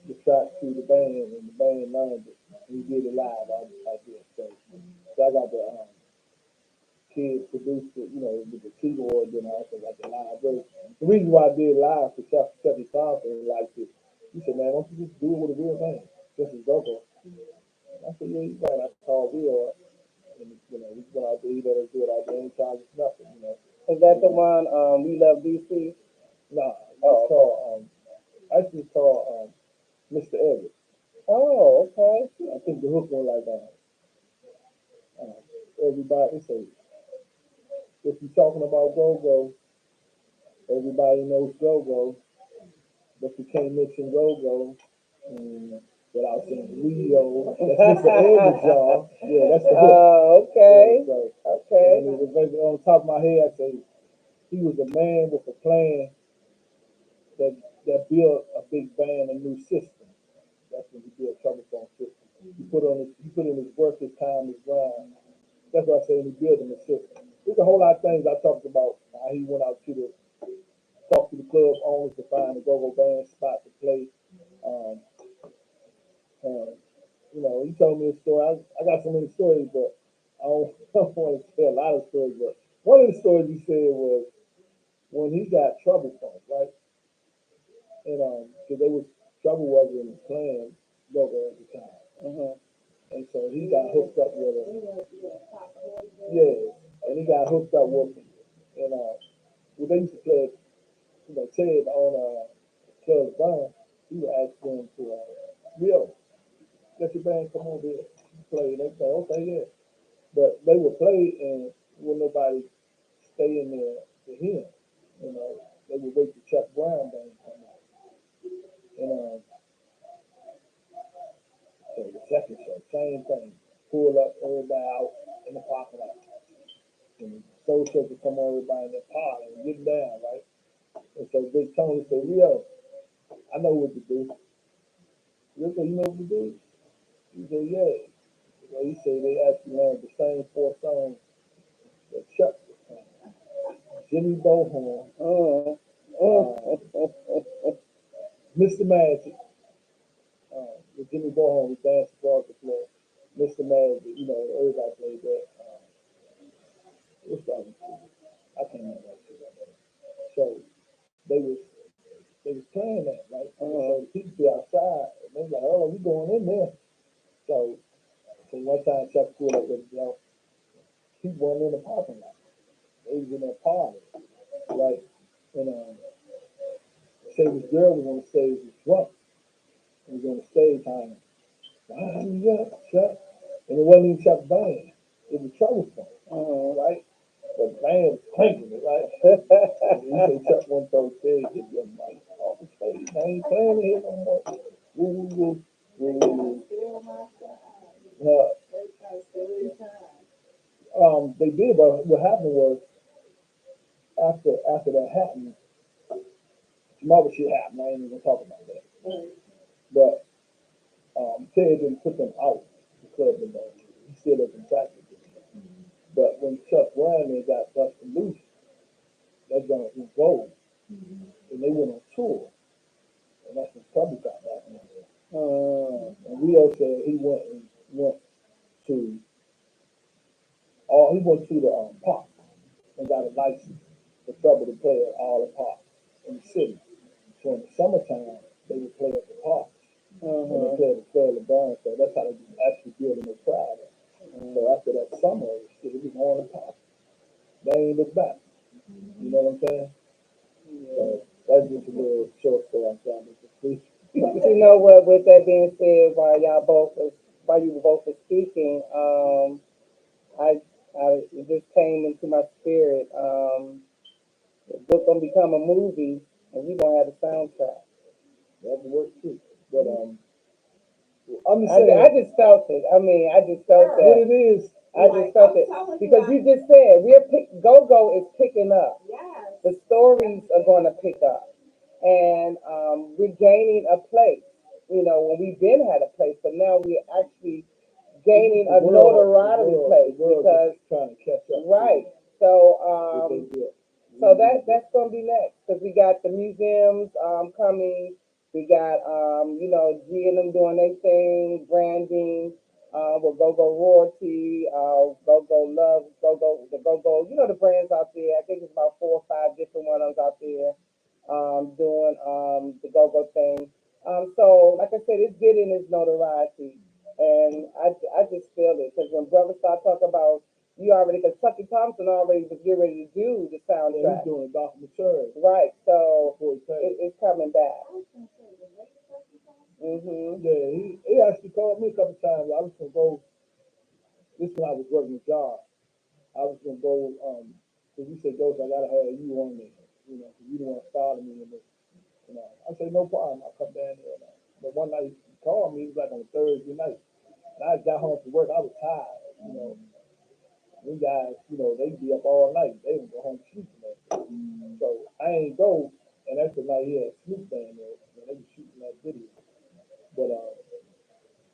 the track to the band, and the band learned it. We did it live. I did. So I got the kid produced it, with the keyboard. Then I also got the live version. The reason why I did live for Chucky Thompson liked it. He said, "Man, don't you just do it with a real band, just as GOGO?" I said, "Yeah, you right." I called Will, and we went out there. He let us do it out there. Ain't charge us nothing. Is that the one? We love DC. Nah, Oh, it's okay. called actually it's called Mr. Everett. Oh, okay. I think the hook went like everybody. It's a, if you're talking about GOGO, everybody knows GOGO, but you can't mention GOGO without saying Leo. That's Mr. Everett, y'all. Yeah, that's the hook. Oh, Yeah, okay. so Okay. and it was like on top of my head. I say he was a man with a plan that built a big band, a new system. That's when he built Trouble Phone System. He put in his work, his time, his grind. That's what I say he built in the system. There's a whole lot of things I talked about. How he went out to the talk to the club owners to find a go-go band spot to play. Um, uh, he told me a story. I got so many stories, but I don't, I don't want to tell a lot of stories. But one of the stories he said was when he got Trouble Phone, right? And because they was Trouble wasn't playing go-go at the time. Mhm. And so he got hooked up with her. Yeah, and he got hooked up with her. And well, they used to play, Ted on Club Brown. He would ask them to, Rio, let your band come over here play. And they say, okay, yeah. But they would play and when nobody stay in there to hear 'em, they would wait till Chuck Brown band come out. And so the second show, same thing. Pull up everybody out in the parking lot. And Soul Church would come on everybody in their car and get down, right? And so Big Tony said, Rio, I know what to do. Rio said, you know what to do? He said, yeah. Well, he said they actually learned the same four songs that Chuck was playing. Jimmy Bohorn, Mm. uh, Mr. Magic, with Jimmy Bohorn, the dance ball to play. Mr. Magic, everybody played that. What's that? I can't remember that shit. So they was they was playing that, right? And so the people be outside and they was like, oh, we going in there. So one time Chuck pulled up with he wasn't in the parking lot. They was in that party, right? And say this girl was on the stage was drunk and was on the stage hanging. Wind me up, Chuck. And it wasn't even Chuck's band. It was Trouble Phone, right? But the band was cranking it, right? And he said Chuck one told stage, get your mic off the stage. I ain't playing it here no more. Woo, woo, woo, woo, woo. They did, but what happened was after that happened, some other shit happened. I ain't even gonna talk about that. But Ted didn't put them out the club no more. He still had contracted them. But when Chuck Ryan got busted loose, that joint was gold. and they went on tour, and that's when trouble got back in there. And Rio said he went to he went to the park and got a license for trouble to play at all the parks in the city. So in the summertime, they would play at the parks. And they play at the Fair LeBron, so that's how they actually building their crowd. So after that summer, it was on the park. They ain't look back. You know what I'm saying? So that's just a little short story I'm trying to complete. But you know what? With that being said, while you both were speaking, it just came into my spirit. The book gonna become a movie, and we gonna have a soundtrack. That would work too. But I'm just I saying just felt it. I mean, I just felt what that. it is. I just felt it because you just said GoGo is picking up. Yes. The stories are going to pick up, and we're gaining a place. You know, when we've been had a place, but now we're actually gaining a notoriety place the world because is trying to catch up. right. What they did. So that's gonna be next because we got the museums coming. We got G and them doing their thing, branding. With GoGo Royalty, GoGo Love, GoGo the GoGo. You know the brands out there. I think it's about 4 or 5 different ones out there doing the GoGo thing. So like I said, it's getting its notoriety, and I just feel it because when brothers start talking about you already, because Chucky Thompson already was getting ready to do the Yeah, he's soundtrack. doing a documentary Right, so before he passed. it's coming back. Mhm. Yeah, he actually called me a couple times. I was gonna go. This when I was working a job. I was gonna go. Cause he said, "Ghost, I gotta have you on there. You know, 'cause you the one started me in this." You know, I said, "No problem. I'll come down there." But one night he called me. It was like on a Thursday night, and I got home from work. I was tired. You know, them guys, they be up all night. They would go home and sleep and that. So I ain't go, and that's the night he had Snoop down there, and they was shooting that video. But I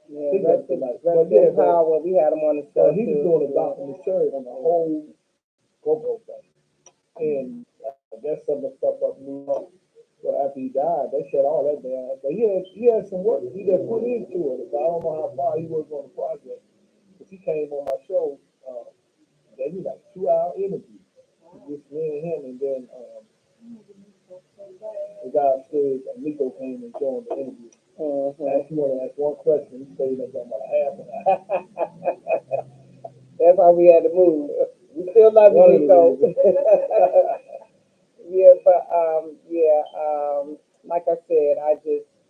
Yeah, think that's the night. But rest yeah, in power. We had him on the show he was too. doing a Yeah. documentary on the whole GoGo thing, and I guess some of the stuff up New York. So after he died, they shut all that down. But he had some work he had put into it. So I don't know how far he was on the project, because he came on my show. They did like 2 hour interview, just me and him, and then the guy upstairs, Nico, came and joined the interview. Asked you want to ask one question, he stayed up there about half an hour. That's how we had to move. We still love you, One of the Nico. reasons. Yeah, but like I said,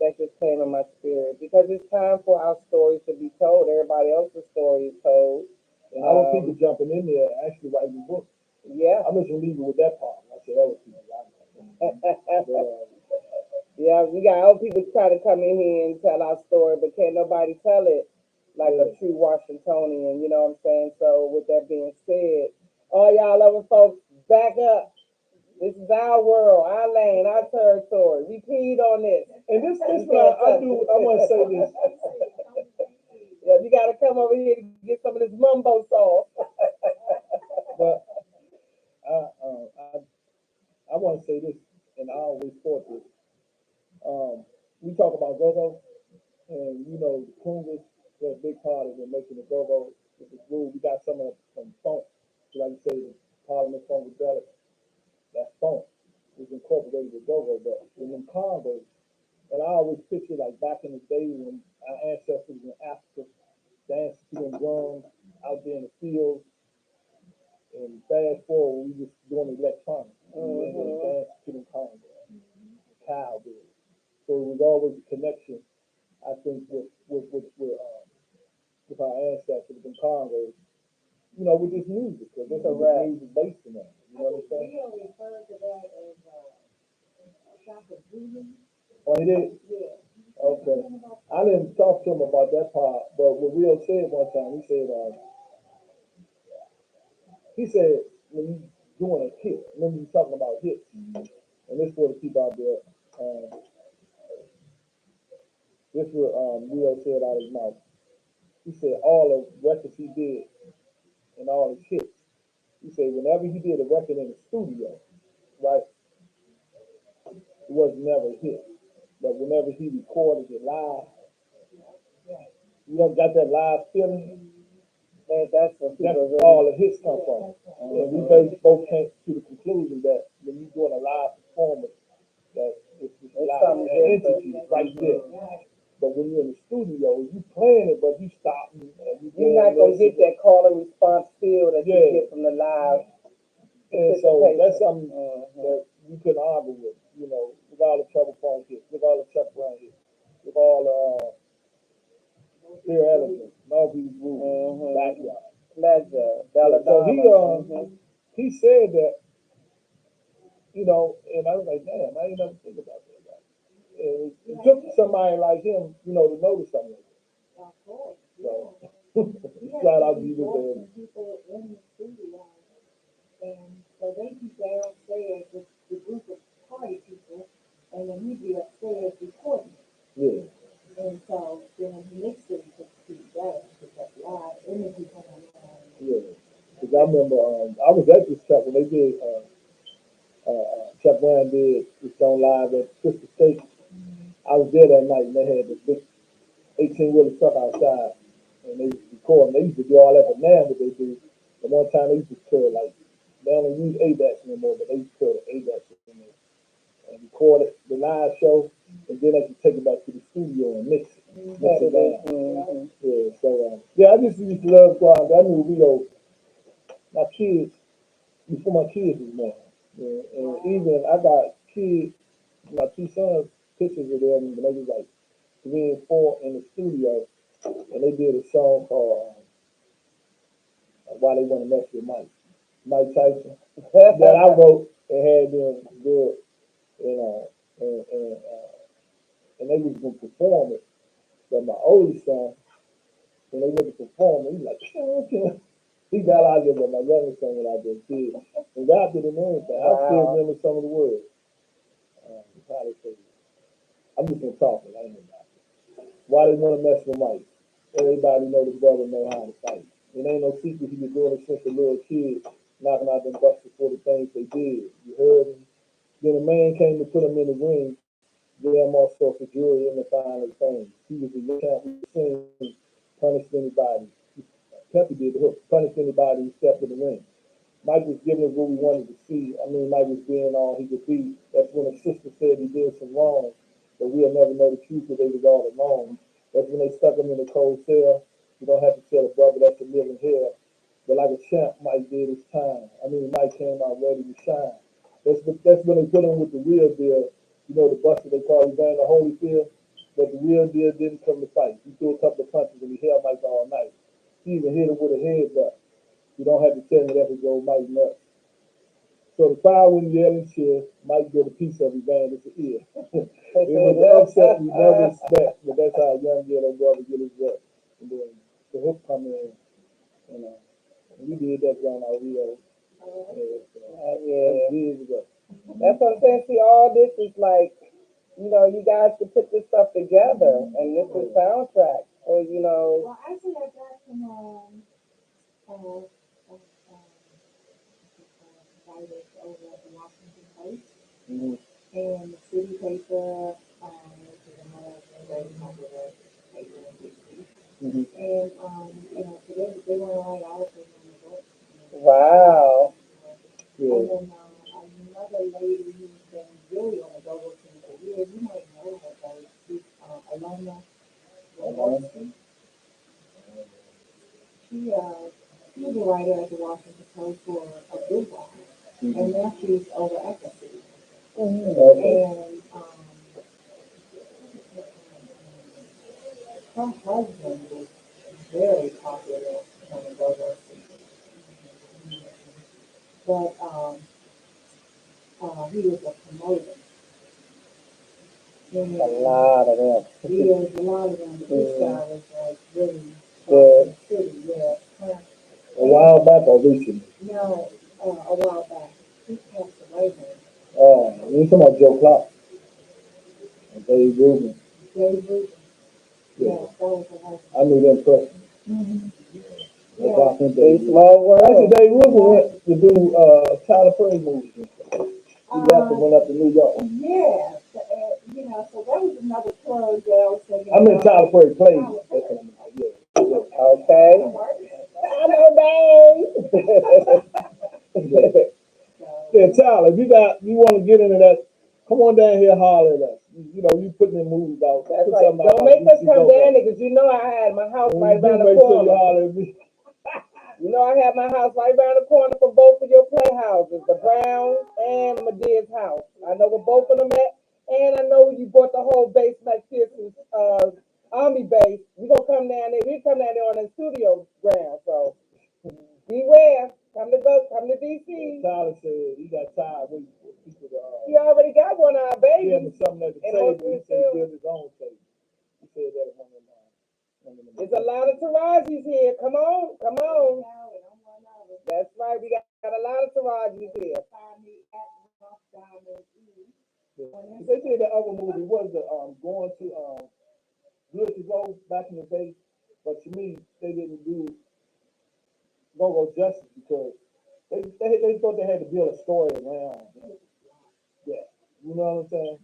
that just came in my spirit because it's time for our stories to be told. Everybody else's story is told. And I want people jumping in there actually writing books. Yeah. I'm just gonna leave it with that part. I said other people. But, Yeah, we got other people trying to come in here and tell our story, but can't nobody tell it like a true Washingtonian. You know what I'm saying? So with that being said, all y'all other folks, back up. This is our world, our lane, our territory. We peed on this. and this what I do. I want to say this. Yeah, you gotta come over here to get some of this mumbo sauce. But I want to say this, and I always thought this. We talk about GoGo, and the Congress was a big part of it, making the GoGo with this rule. We got some of it from funk, like you say, the Parliament Funkadelic. That funk was incorporated with GoGo, but in them Congress, and I always picture like back in the day when our ancestors in Africa danced to them drums out there in the fields. And fast forward, we just doing electronics. And then dance to them congas, cowbell. So it was always a connection, I think, with our ancestors, with congas. With this music, because this is music based in that. You know what I'm saying? Rio referred to that as Shaka Zulu. Oh, he did? Yeah. Okay. I didn't talk to him about that part, but what Will said one time, he said when you doing a hit, remember you talking about hits, and this for the people out there. This what Will said out of his mouth. He said all the records he did and all his hits. He said whenever he did a record in the studio, right? it was never a hit. But whenever he recorded it live, you know, got that live feeling. That's what That's people really. all the hits come from. And we both came to the conclusion that when you're doing a live performance, that it's just It's live, something that different. entity right there. But when you're in the studio, you playing it, but you stop and you You're not gonna get that call and response feel that you Yeah. get from the live. And so that's participation. something that you couldn't argue with, you know, with all the trouble phone hits, with all the Chuck Brown hits, with all the Fear Elegant, Nobody's Rule, Backyard. Pleasure, Yeah, so belladonna. he said that, you know, and I was like, damn, I ain't never think about that. Right? And it took somebody like him, you know, to notice something like that. Of course, So, yeah. shout out to you, Voicing man. people in the studio, and so they be downstairs with the group of party people, and then he'd be upstairs recording it. Yeah. And so then he mixed it to be better because live energy coming on. Yeah. Because I remember, I was at this Chuck when they did, Chuck Brown did this song live at Crystal Station. I was there that night and they had this big 18-wheeler truck outside and they was recording. They used to do all that, but now what they do, the one time they used to put like, they don't use ADATs anymore, but they used to put ADATs in there and record it, the live show, and then they could take it back to the studio and mix it. Mix it down. Yeah, so, yeah, I just used to love going out there. I knew my kids, before my kids was born. Yeah, and even I got kids, my two sons, pictures of them when they was like 3 and 4 in the studio, and they did a song called "Why They Want to Mess with Mike," Mike Tyson, that I wrote and had them do it, you know, and they was gonna perform it. But my oldest son, when they went to perform, he was like, okay. He got out there, but my youngest son went out there too, and rapped it and everything. I still remember some of the words. How they say it. I'm just gonna talk it. I ain't gonna rap it. Why they want to mess with Mike? Everybody know the brother know how to fight. It ain't no secret he been doing it since a little kid, knocking out them busters for the things they did. You heard him? Then a man came to put him in the ring, gave him all sorts of jewelry and the finer things. He was a young champ who seen punished anybody. Peppy did the hook, punished anybody who stepped in the ring. Mike was giving us what we wanted to see. I mean, Mike was being all he could be. That's when his sister said he did some wrong, but we'll never know the truth because they was all alone. That's when they stuck him in a cold cell. You don't have to tell a brother that's a living hell. But like a champ, Mike did his time. I mean, Mike came out ready to shine. That's when they put him with the real deal. You know, the buster they call Evander Holyfield. But the real deal didn't come to fight. He threw a couple of punches and he held Mike all night. He even hit him with a headbutt. You don't have to tell me that to go Mike nuts. So the crowd wouldn't yell and cheer. Mike get a piece of Evander's ear. It was an upset we never expect, but that's how a young ghetto brother get his rep. And then the hook come in, you know. And we did that down our Rio. Yeah. Years ago. That's what I'm saying. See, all this is like, you guys could put this stuff together, and this is soundtrack. Or Well, actually, I got some writers over at the Washington Post Mm-hmm. and the city paper, which is another very popular paper in DC. Mm-hmm. And so they want to write articles on the book. wow. Yeah. And then another lady who's been really on the GOGO scene for years, you might know her, but she's Alona Jaworski. She was a writer at the Washington Post for a good while, and now she's over at the city. Okay. And her husband was very popular on the GOGO scene, but he was a promoter. And A lot of them. he was a lot of them, but this guy was like really Good. rocking the city, yeah. A while back or recently? No, a while back. He passed away now. You talking about Joe Clark and Dave Rubin. Dave Rubin. Yeah. Yeah, that was her husband. I knew them personally. Mm-hmm. Joe Yeah. Clark and Big Dave Rubin. small Actually, world. Dave Rubin went to do Tyler Perry movies and stuff. She left and went up to New York. Yes, so that was another plug that I was thinking I mean, about. Tyler Perry played. Tyler That's Perry. what I mean. Yeah. Okay. I know, Yeah. babe. Yeah, So, Tyler, if you want to get into that, come on down here, holler at us. You putting in movies out. That's Put right. something out Don't about make us DC come GOGO. down there because you know I had my house When right you do, around the make sure you corner. holler at me. You know I have my house right around the corner for both of your playhouses, the Brown and Medea's house. I know where both of them at, and I know you bought the whole base like Pearson's Army base. We gonna come down there. We come down there on the studio ground. So beware. Come to DC. Tyler said he got tired waiting for people to He already got one of our give him babies. something at the And table. most He of said them, build his own table. He said that at one of them. there's a lot of Taraji's here. Come on, come on. That's right. We got a lot of Taraji's here. find me at Rough Diamond E on Yeah. They Instagram. did the other movie was the going to Good to Go back in the day, but to me they didn't do GoGo justice because they thought they had to build a story around that. You know what I'm saying?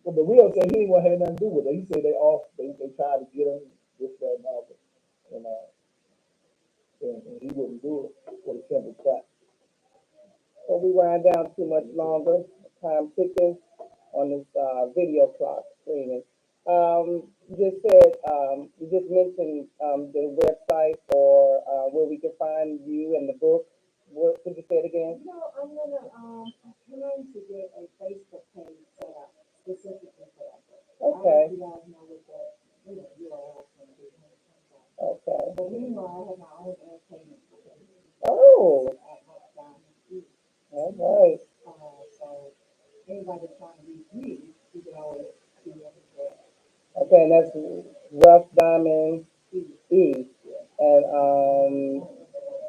But the real said he didn't want to have nothing to do with it. He said they tried to get him this that and other, and and he wouldn't do it for the simple fact. So we wind down too much longer. Time ticking on this video clock screening. You just mentioned the website or where we can find you and the book. What could you say it again? I'm trying to get a Facebook page set up specifically for that. I'll let Okay, you guys know what the, URL is going to be when it comes out. okay. But meanwhile, I have my own entertainment company, Oh, at Rough Diamond E. all right. So anybody trying to reach me, you can always see me there. Okay, and that's Rough Diamond E. E. And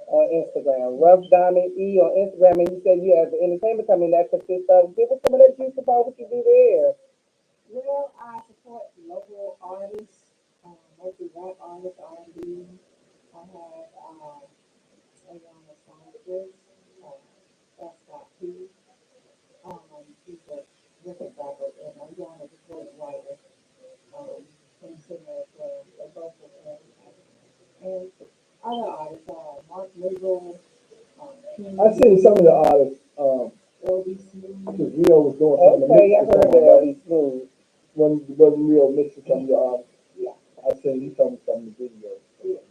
on Instagram. Rough Diamond E on Instagram. And you said you have an entertainment company that consists of, give us some of that juice about what you do there. Well, I support local artists, mostly rap artists, R&B. I have a young songstress, uh, that's got P. She's a record rapper, and Ayana is a great writer, and singer as well. They're both with me. And other artists, Mark Legal, I King seen some of the Lee, artists LB Smooth. because Rio was doing some of the Okay, I mixes heard on that. that. Be smooth. When Rio mixing some of the artists, Yeah, I seen he told me some of the videos. yeah,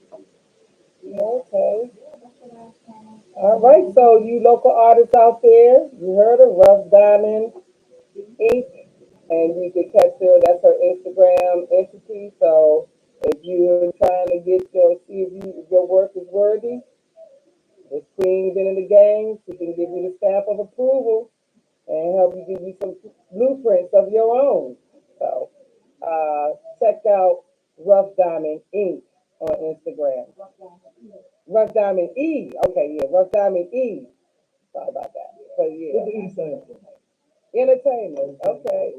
yeah. Okay. Yeah, that's what I was trying All right. So you local artists out there, you heard of Rough Diamond Inc. And you can catch her. That's her Instagram entity. So if you're trying to get see if your work is worthy, this queen been in the game. She can give you the stamp of approval and help you give you some blueprints of your own. So check out Rough Diamond Inc. on Instagram. Rough Diamond E. Okay, yeah, Rough Diamond E. Sorry about that. But What yeah, the East stand for? entertainment. Okay,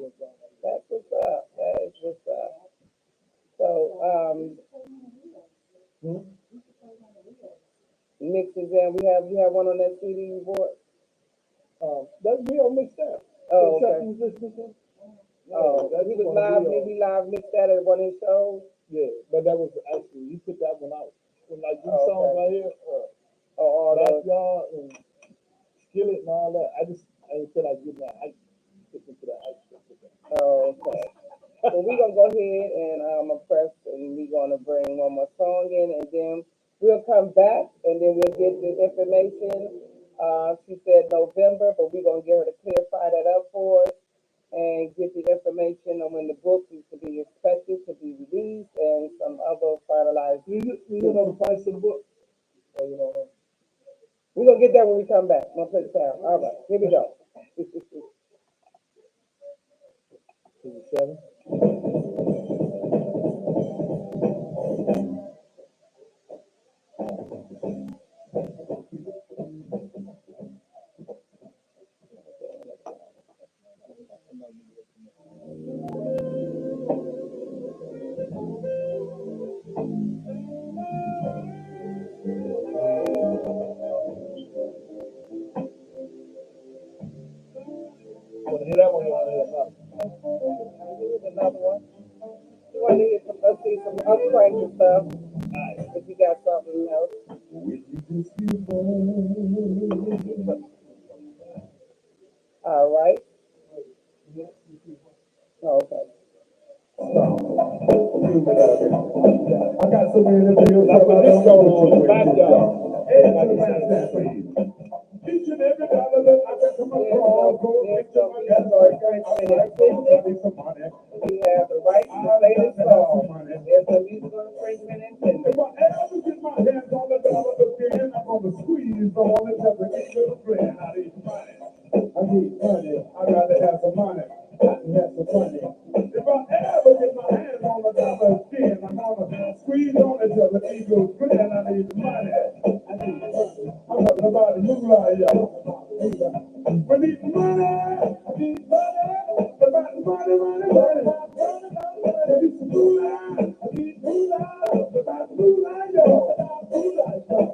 that's what's up. That is what's up. So Hmm? mixes and you have one on that CD you bought. That's Rio mixed up. Oh, Chuck okay. was listening to? Oh, That's he was one of live. Rio. He live mixed that at one of his shows. Yeah, but that was actually he put that one out. When like these Oh, songs okay. right here, Oh, all the Backyard and Skillet and all that. I didn't feel like getting that hype. Listen to that hype stuff. oh, okay. So we're gonna go ahead and press and we're gonna bring one more song in and then we'll come back and then we'll get the information. She said November, but we're gonna get her to clarify that up for us and get the information on when the book is to be expected to be released and some other finalized. You know the price of the book? Or you know, We're gonna get that when we come back. I'm gonna play the sound. All right, here we go. 57. Here's another one. You want to hear some, let's see some uncranky stuff. If you got something else. All right. Oh, okay. I got so many videos about this going on in the backyard. Each and every dollar that I can come across goes into my money. We have the right to play this song. There's no musical infringement intended. If I ever get my hands on the dollar again, I'm gonna squeeze all the time to get your friend. I need money. I need money. I'd rather have some money. I can have some money. If I ever get my hands on the dollar again, I'm gonna squeeze on it till the eagle's grin. I need money. I need money. I'm talking about the moolah, y'all. We need money. I need money. About money, money, money. I need some moolah. I need moolah. About moolah, y'all.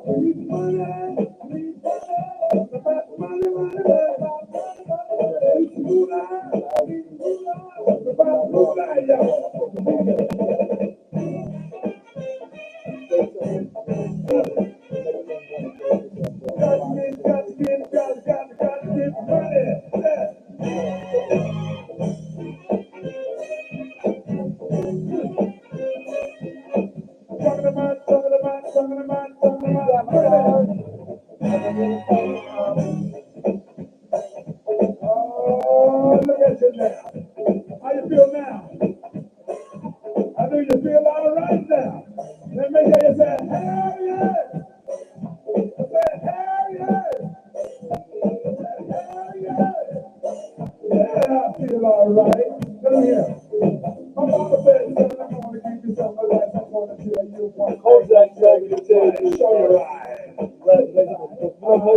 We need money. I need money. About money, money, money. I need some moolah. I need moolah. About moolah, y'all. Got to get money. Talking about money. Oh, look at you now. How you feel now? I know you feel all right now. Let me hear you say, hell yeah. Say, hell yeah. Hell yeah. Yeah, I feel all right. Let me hear. My mama said, son, I'm going to give you some of that. I'm going to tell you one. Coach that told me to tell you, show your eyes.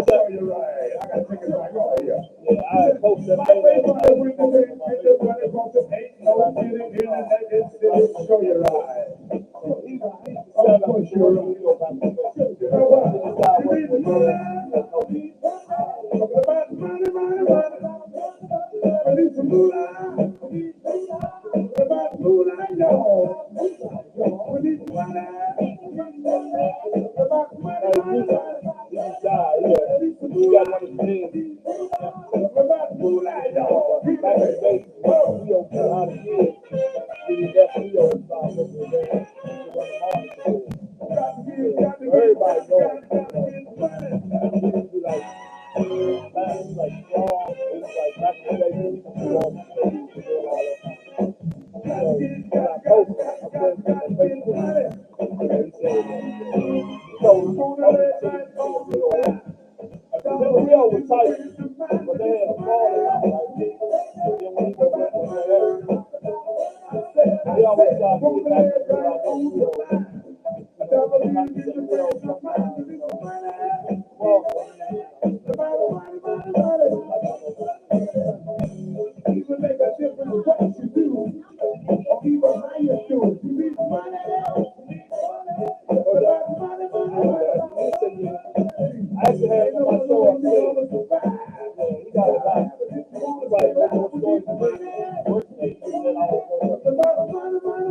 Show your eyes. I got to take it back over here. Yeah, I hope that my favorite that we do is get the money from the ain't no getting in the naked city. Show your eyes. Of course you're right. You know what? You need the money. About money, money, money. I need some moolah. About moolah, y'all. We need money. About money, money, money. You got one of the things. About moolah, y'all. Back in the day, we don't know how to get it. We definitely don't stop looking at that. Everybody knows. It be like strong. It's like back in the day, people do all the things and do all that. So when I post it, I put it on Facebook. And he said, the video was tight, but they had a fall in it, right? Then when he was there, they always got to get back to the video. Even make a difference what you do, or even how you do it. You need money. I actually had my show up there. He got it back. It's like, what's going to be? Work day. And then I was going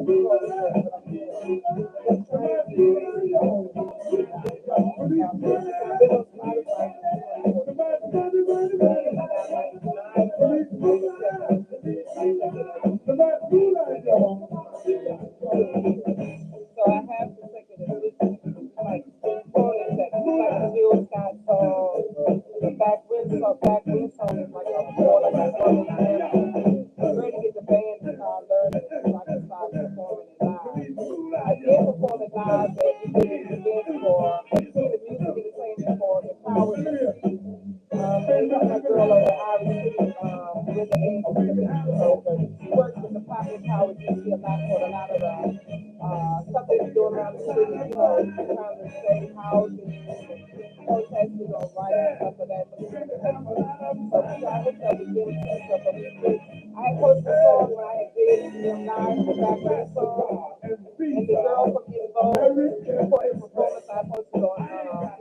So I have to take it as like components that like a Jill Scott song, the back wind song is like a four, like a four minute. I'm ready to get the band to start learning it so I can start performing it live. I did perform it live at the event for the music entertainment for the Power. They got my girl over Irish City, with the Angels. She works with the Pocket Power DC a lot for a lot of stuff they be doing around the city, trying to save houses, protesting or writing stuff for that. So I hooked up with them too, so but I had posted a song when I had did them live the back with the song. And the girl from Involved recorded a performance I posted on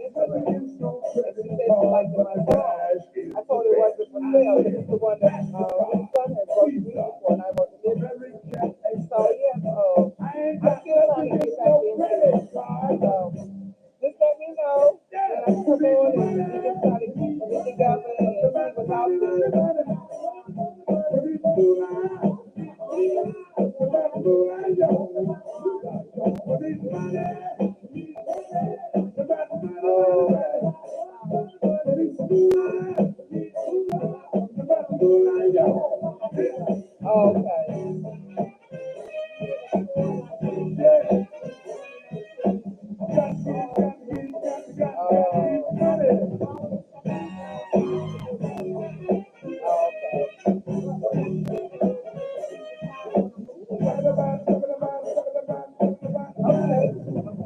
Instagram. And she said she liked my song. I told her it wasn't for sale. This is the one that my son had wrote the music for, and I wrote the lyrics. So yeah, I'm still trying to get back into it. So just let me know when I come on and we can try to get together and see what's out there. Okay. Okay. Okay.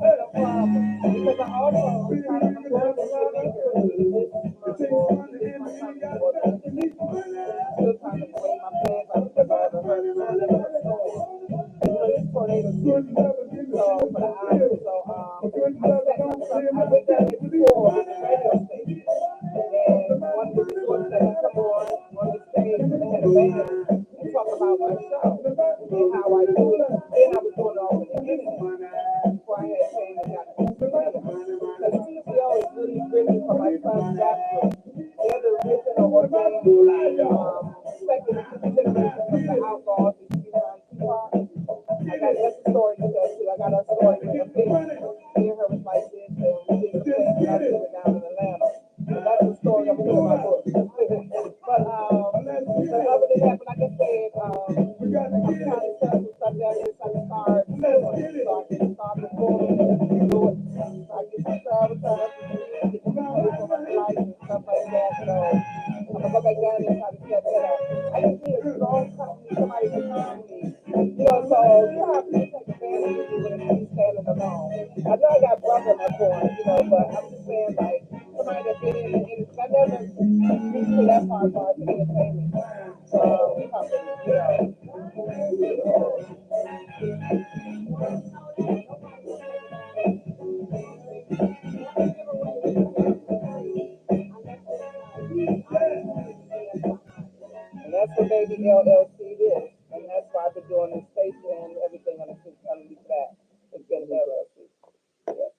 No problem. Because I also trying to learn the speaker. This is my time for still trying to weigh my plans out because all the hurt. So this tornado season, so for the island. So I went down there before with the radio station. And one of the resorts that I come on the stage and they had a band and talk about my show and how I do it. Then I was doing it all on the internet before I had came and got the studio. So the studio is really written for my son's bachelor. They're the original ordained second generation of the outlaws that you know Tupac. I got that's a story to tell too. I got a story with a picture. Me and her was like this and we did the thing and I did it down in Atlanta. So that's the story I'm putting in my book. But other than that, but like I said, I'm trying to tell some stuff down here so I can start doing so I can start performing and do it. So I get some travel time, get some pay for my flights and stuff like that. So I'm gonna go back down there and try to set that up. I just need a strong company, somebody behind me. So you know how people take advantage of you when you standing alone. I know I got brother in my corner, but I'm just saying like somebody that's been in the industry. I never reached to that part of the entertainment company. And that's what Baby LLC is. And that's why I've been doing this station and everything underneath that. It's been LLC. Yeah.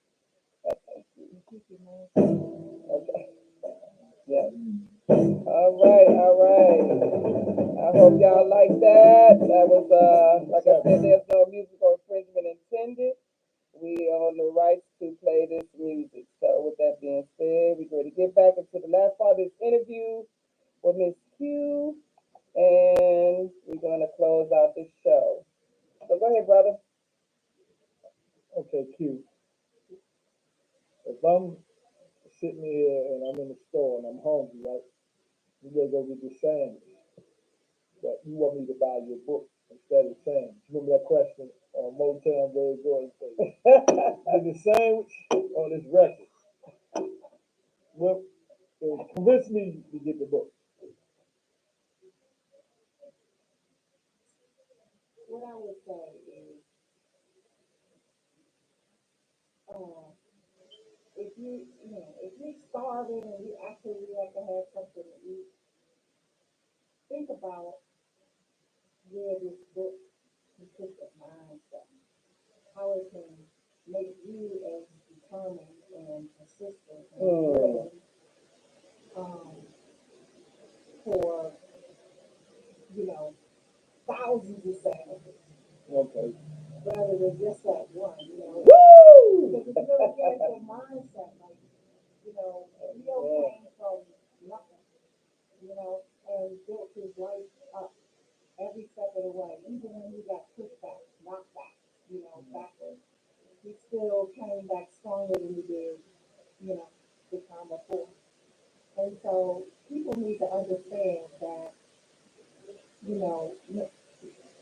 Okay. Yeah. All right, all right. I hope y'all like that. That was like I said, there's no musical infringement intended. We own the rights to play this music. So with that being said, we're going to get back into the last part of this interview with Miss Q, and we're going to close out the show. So go ahead, brother. Okay, Q. If I'm sitting here and I'm in the store and I'm hungry, right? You gotta go get this sandwich. But you want me to buy your book instead of sandwich. Remember that question on Motown Very Jordan say, is the sandwich or this record? Well, convince me to get the book. What I would say is, uh, if you're starving and you actually have to have something to eat, think about where this book consistent mindset, how it can make you as determined and persistent and Mm. driven um, for, you know, thousands of sandwiches Okay. rather than just that one, you know. Woo! Because it's really get into a mindset, like, you know, Leo Yeah. came from nothing, you know, and built his life up every step of the way, even when he got pushed back, knocked back, you know, backwards. He still came back stronger than he did, you know, the time before. And so people need to understand that, you know,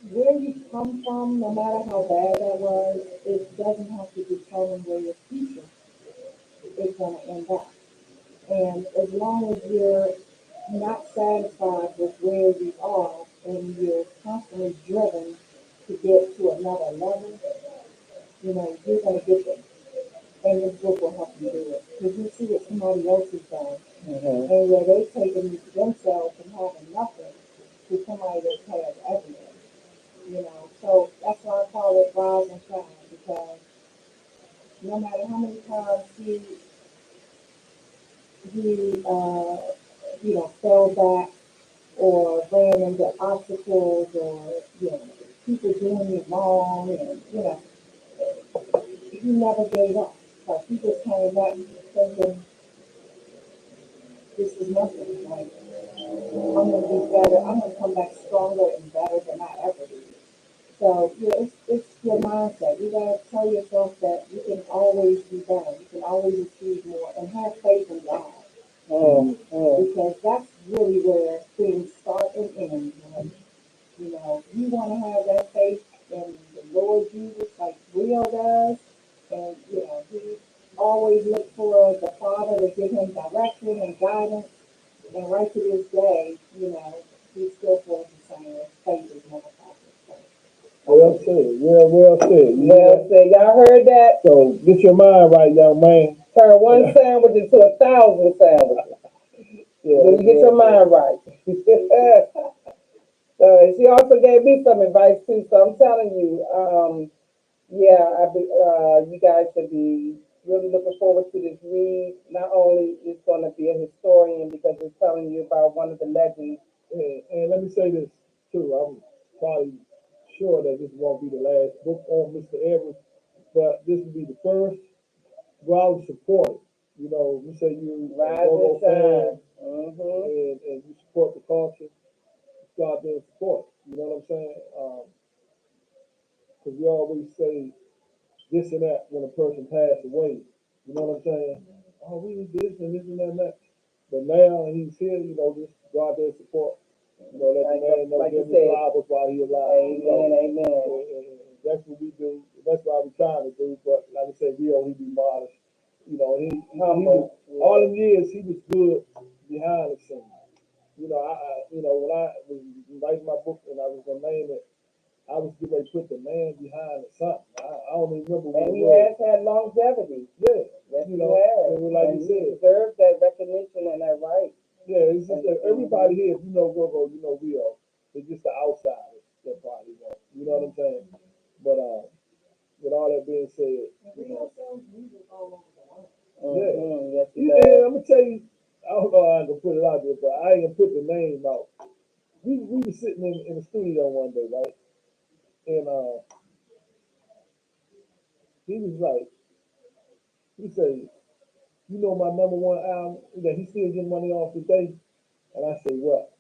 where you come from, no matter how bad that was, it doesn't have to determine where your future is going to end up. And as long as you're not satisfied with where you are and you're constantly driven to get to another level, you know, you're going to get there. And this book will help you do it. Because you see what somebody else has done. Mm-hmm. And where they've taken themselves from having nothing to somebody that has everything. You know, so that's why I call it rise and shine. Because no matter how many times he you know, fell back or ran into obstacles or, you know, people doing it wrong and, you know, he never gave up. Like he just came back thinking this is nothing. Like I'm gonna be better. I'm gonna come back stronger and better than I ever did. So yeah, it's your mindset. You gotta tell yourself that you can always be better. You can always achieve more, and have faith in God Mm. Mm. because that's really where things start and end. When, you know, you want to have that faith in the Lord Jesus, like Rio does, and you know, he always looked for the Father to give him direction and guidance. And right to this day, you know, he still feels the same as faith is not a factor. Well said. Well said. Well said. Y'all heard that? So get your mind right, young man. Turn one sandwich into 1,000 sandwiches. Yeah, When you get your mind right. So she also gave me some advice too. So I'm telling you, yeah, you guys should be really looking forward to this read. Not only is going to be a historian because it's telling you about one of the legends. and let me say this too. I'm probably sure that this won't be the last book on Mr. Edwards, but this will be the first. Well, I would support it. You know, you say you a Rise and GOGO fan shine. Mm-hmm. and you support the culture, start being support. You know what I'm saying? Because we always say this and that when a person passed away. You know what I'm saying? Oh, we was this and that and that. But now he's here, you know, just go out there and support. You know, let the man know, Like you give him his said, flowers while he's alive. You know, amen, amen. and that's what we do. That's what we're trying to do. But like I said, he be modest. You know, he was Humble. all Yeah. them years he was good behind the scenes. You know, you know when I was writing my book and I was gonna name it, I was getting ready to put the man behind the something. I don't even remember what And it he was. has had longevity. Yeah, Yes, you he know, has. and like you And he said, deserves that recognition and that right. yeah, it's just And, that everybody mm-hmm. here, if you know GoGo, you know we are. It's just the outsiders that probably won't. You know what I'm saying? But with all that being said, And you Rio know, sells music all over the world. yeah. Mm-hmm. Yes, he And does. I'm gonna tell you, I don't know how I can put it out there, but I ain't gonna put the name out. We were sitting in the studio one day, right? And he was like, he said, you know my number one album that he still getting money off today? And I said, what?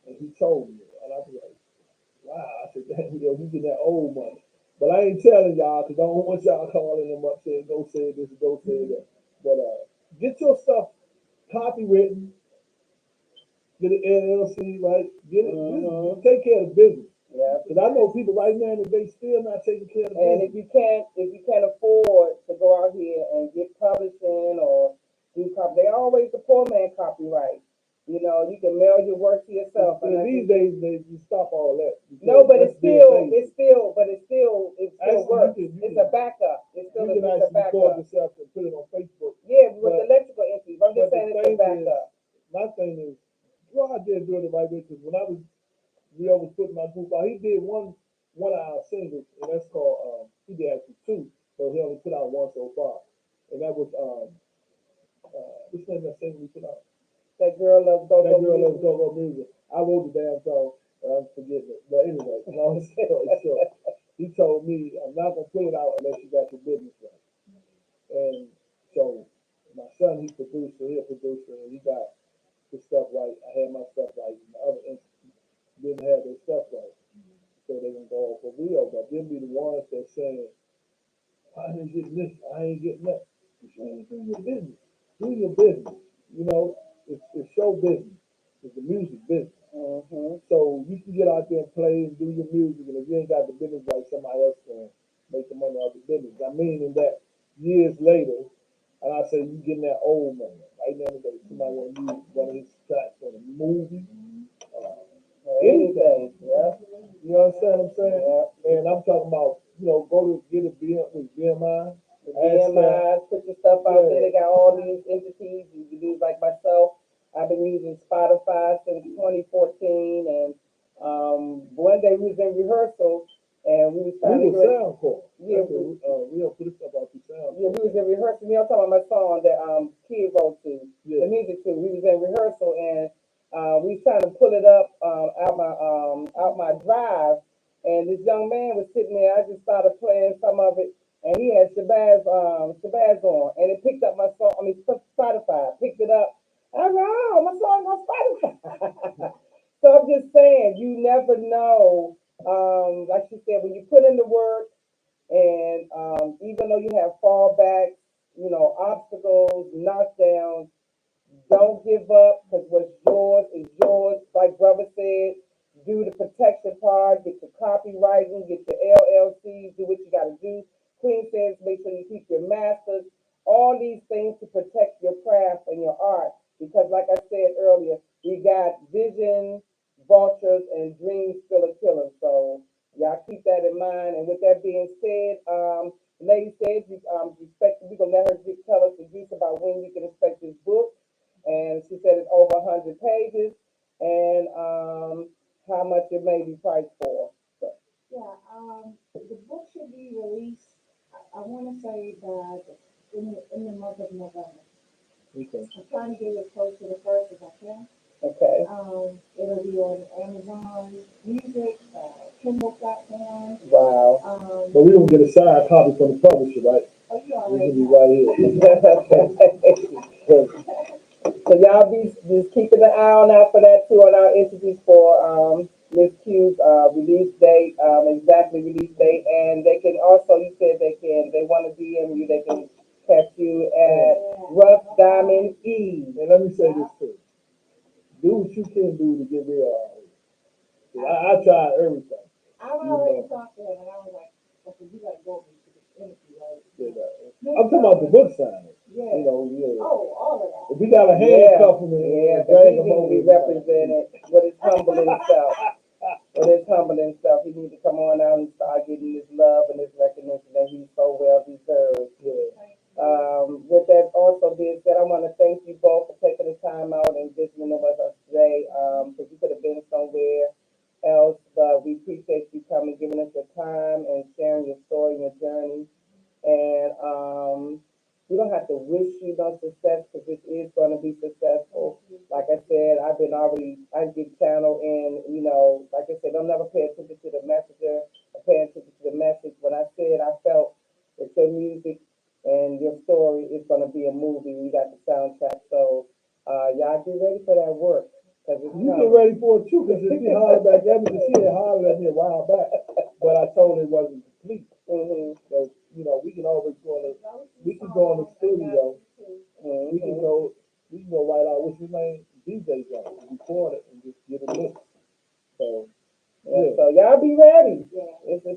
And he told me, and I was like, wow. I said, damn, we getting that old money. But I ain't telling y'all because I don't want y'all calling him up saying, go say this, go say that. But get your stuff copywritten, get an LLC, right? Get it, Mm-hmm. just take care of the business. Yeah. Because I know people right now that they still not taking care of the And business. if you can't afford to go out here and get publishing or do copy, they always the poor man copyright. You know, you can mail your work to yourself, and And that's these just days they you stop all that no, because but that's dead lazy. it still Actually, works. It's a backup. you can It's a actually record backup. yourself and put it on Facebook. Yeah, with the But electrical entries. I'm just but the saying it's a thing is, backup. my thing is, go out there and do it the right way. Because when I was Rio was putting my group out, he did one one of our singles, and that's called he did actually two, so he only put out one so far, and that was what's the name of that single we put out? That girl loves That go-go girl music. loves go-go music. I wrote the damn song, and I'm forgetting it. But anyway, long story short, he told me I'm not gonna put it out unless you got your business right. And so my son, he's producer, he's a producer, and he got his stuff right. I had my stuff right. And the other entities didn't have their stuff right. So they gonna go off for real. But them be the ones that saying, I ain't getting this, I ain't getting that. You ain't doing your business. Do your business. You know, it's show business. It's the music business. So you can get out there and play and do your music, and if you ain't got the business right, somebody else can make the money off the business. I mean, in that years later, and I say you getting that old money. Right now, today, somebody want to use one of his tracks for the movie, anything. Yeah. You understand what I'm saying? Yeah. And I'm talking about, go to get a BM with BMI. The BMI, put your stuff out there. They got all these entities. You can use like myself. I've been using Spotify since 2014, and one day we was in rehearsal, and we was trying We to were Soundcore. yeah, we don't put this stuff out through Soundcore. yeah, we was in rehearsal. I'm talking about my song that Kid wrote to, Yeah. the music to. We was in rehearsal, and we was trying to pull it up out my drive, and this young man was sitting there. I just started playing some of it, and he had Shabazz on, and it picked up my song. I mean, Spotify picked it up. I was like, oh, my song's on Spotify. So I'm just saying, you never know. Like she said, when you put in the work, and even though you have fallbacks, obstacles, knockdowns, don't give up because what's yours is yours. Like brother said, do the protection part, get your copywriting, get your LLCs, do what you got to do. Queen says make sure you keep your masters. All these things to protect your craft and your art. Because like I said earlier, we got vision, vultures, and dreams still a killer. So y'all keep that in mind. And with that being said, the lady said, we're going to let her tell us the juice about when we can expect this book, and she said it's over 100 pages, and how much it may be priced for. So, Yeah, the book should be released, I want to say that in the month of November. Okay. I'm trying to get it as close to the first as I can. okay. It'll be on Amazon Music, Kindle platform. Wow. But we don't get a signed copy from the publisher, right? Oh, you We already can be know. right here. So y'all be just keeping an eye on out for that too on our entities for Miss Q's release date, exactly release date, and they can also, you said they want to DM you, they can catch you at Rough Diamond E. And let me say this too. Do what you can do to get real. I tried everything. I've already talked to her, and I was like, I said, you gotta go to this interview, right? I'm talking about the book signing. Yeah. Yeah. Oh, all of that. If we got a handcuff him Yeah, and drag he him needs to over, be represented with his humble himself. With his humble himself, he needs to come on out and start getting this love and this recognition that he so well deserves. Yeah. With that also being said, I want to thank you both for taking the time out and visiting with us today. Because you could have been somewhere else, but we appreciate you coming, giving us your time and sharing your story and your journey. And we don't have to wish you no success because this is going to be successful. Like I said, I get channeled in, like I said, don't never pay attention to the messenger or pay attention to the message. When I said I felt that your music and your story is going to be a movie, we got the soundtrack. So y'all get ready for that work. Cause it's you get ready for it too, because if she hollered back at me, she had hollered at me a while back, but I told her it wasn't complete. So, we can always we can go in the studio, we can go, right out, what's his name? DJ Jones, record it and just get it mixed. So, yeah. So y'all be ready. Yeah. It's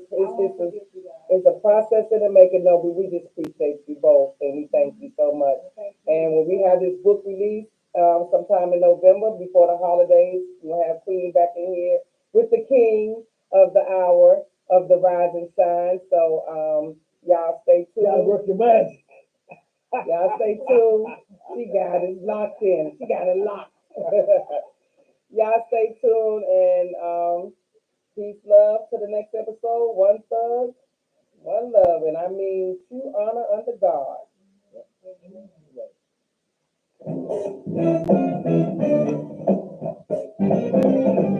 a process in the making, though, but we just appreciate you both and we thank you so much. And when we have this book release, sometime in November before the holidays, we'll have Queen back in here with the king of the hour of the rise and shine. So y'all stay tuned. Gotta work your magic. Y'all stay tuned. She got it locked in. She got it locked. Y'all stay tuned and Peace, love. To the next episode. One thug, one love, and I mean true honor under God. Right.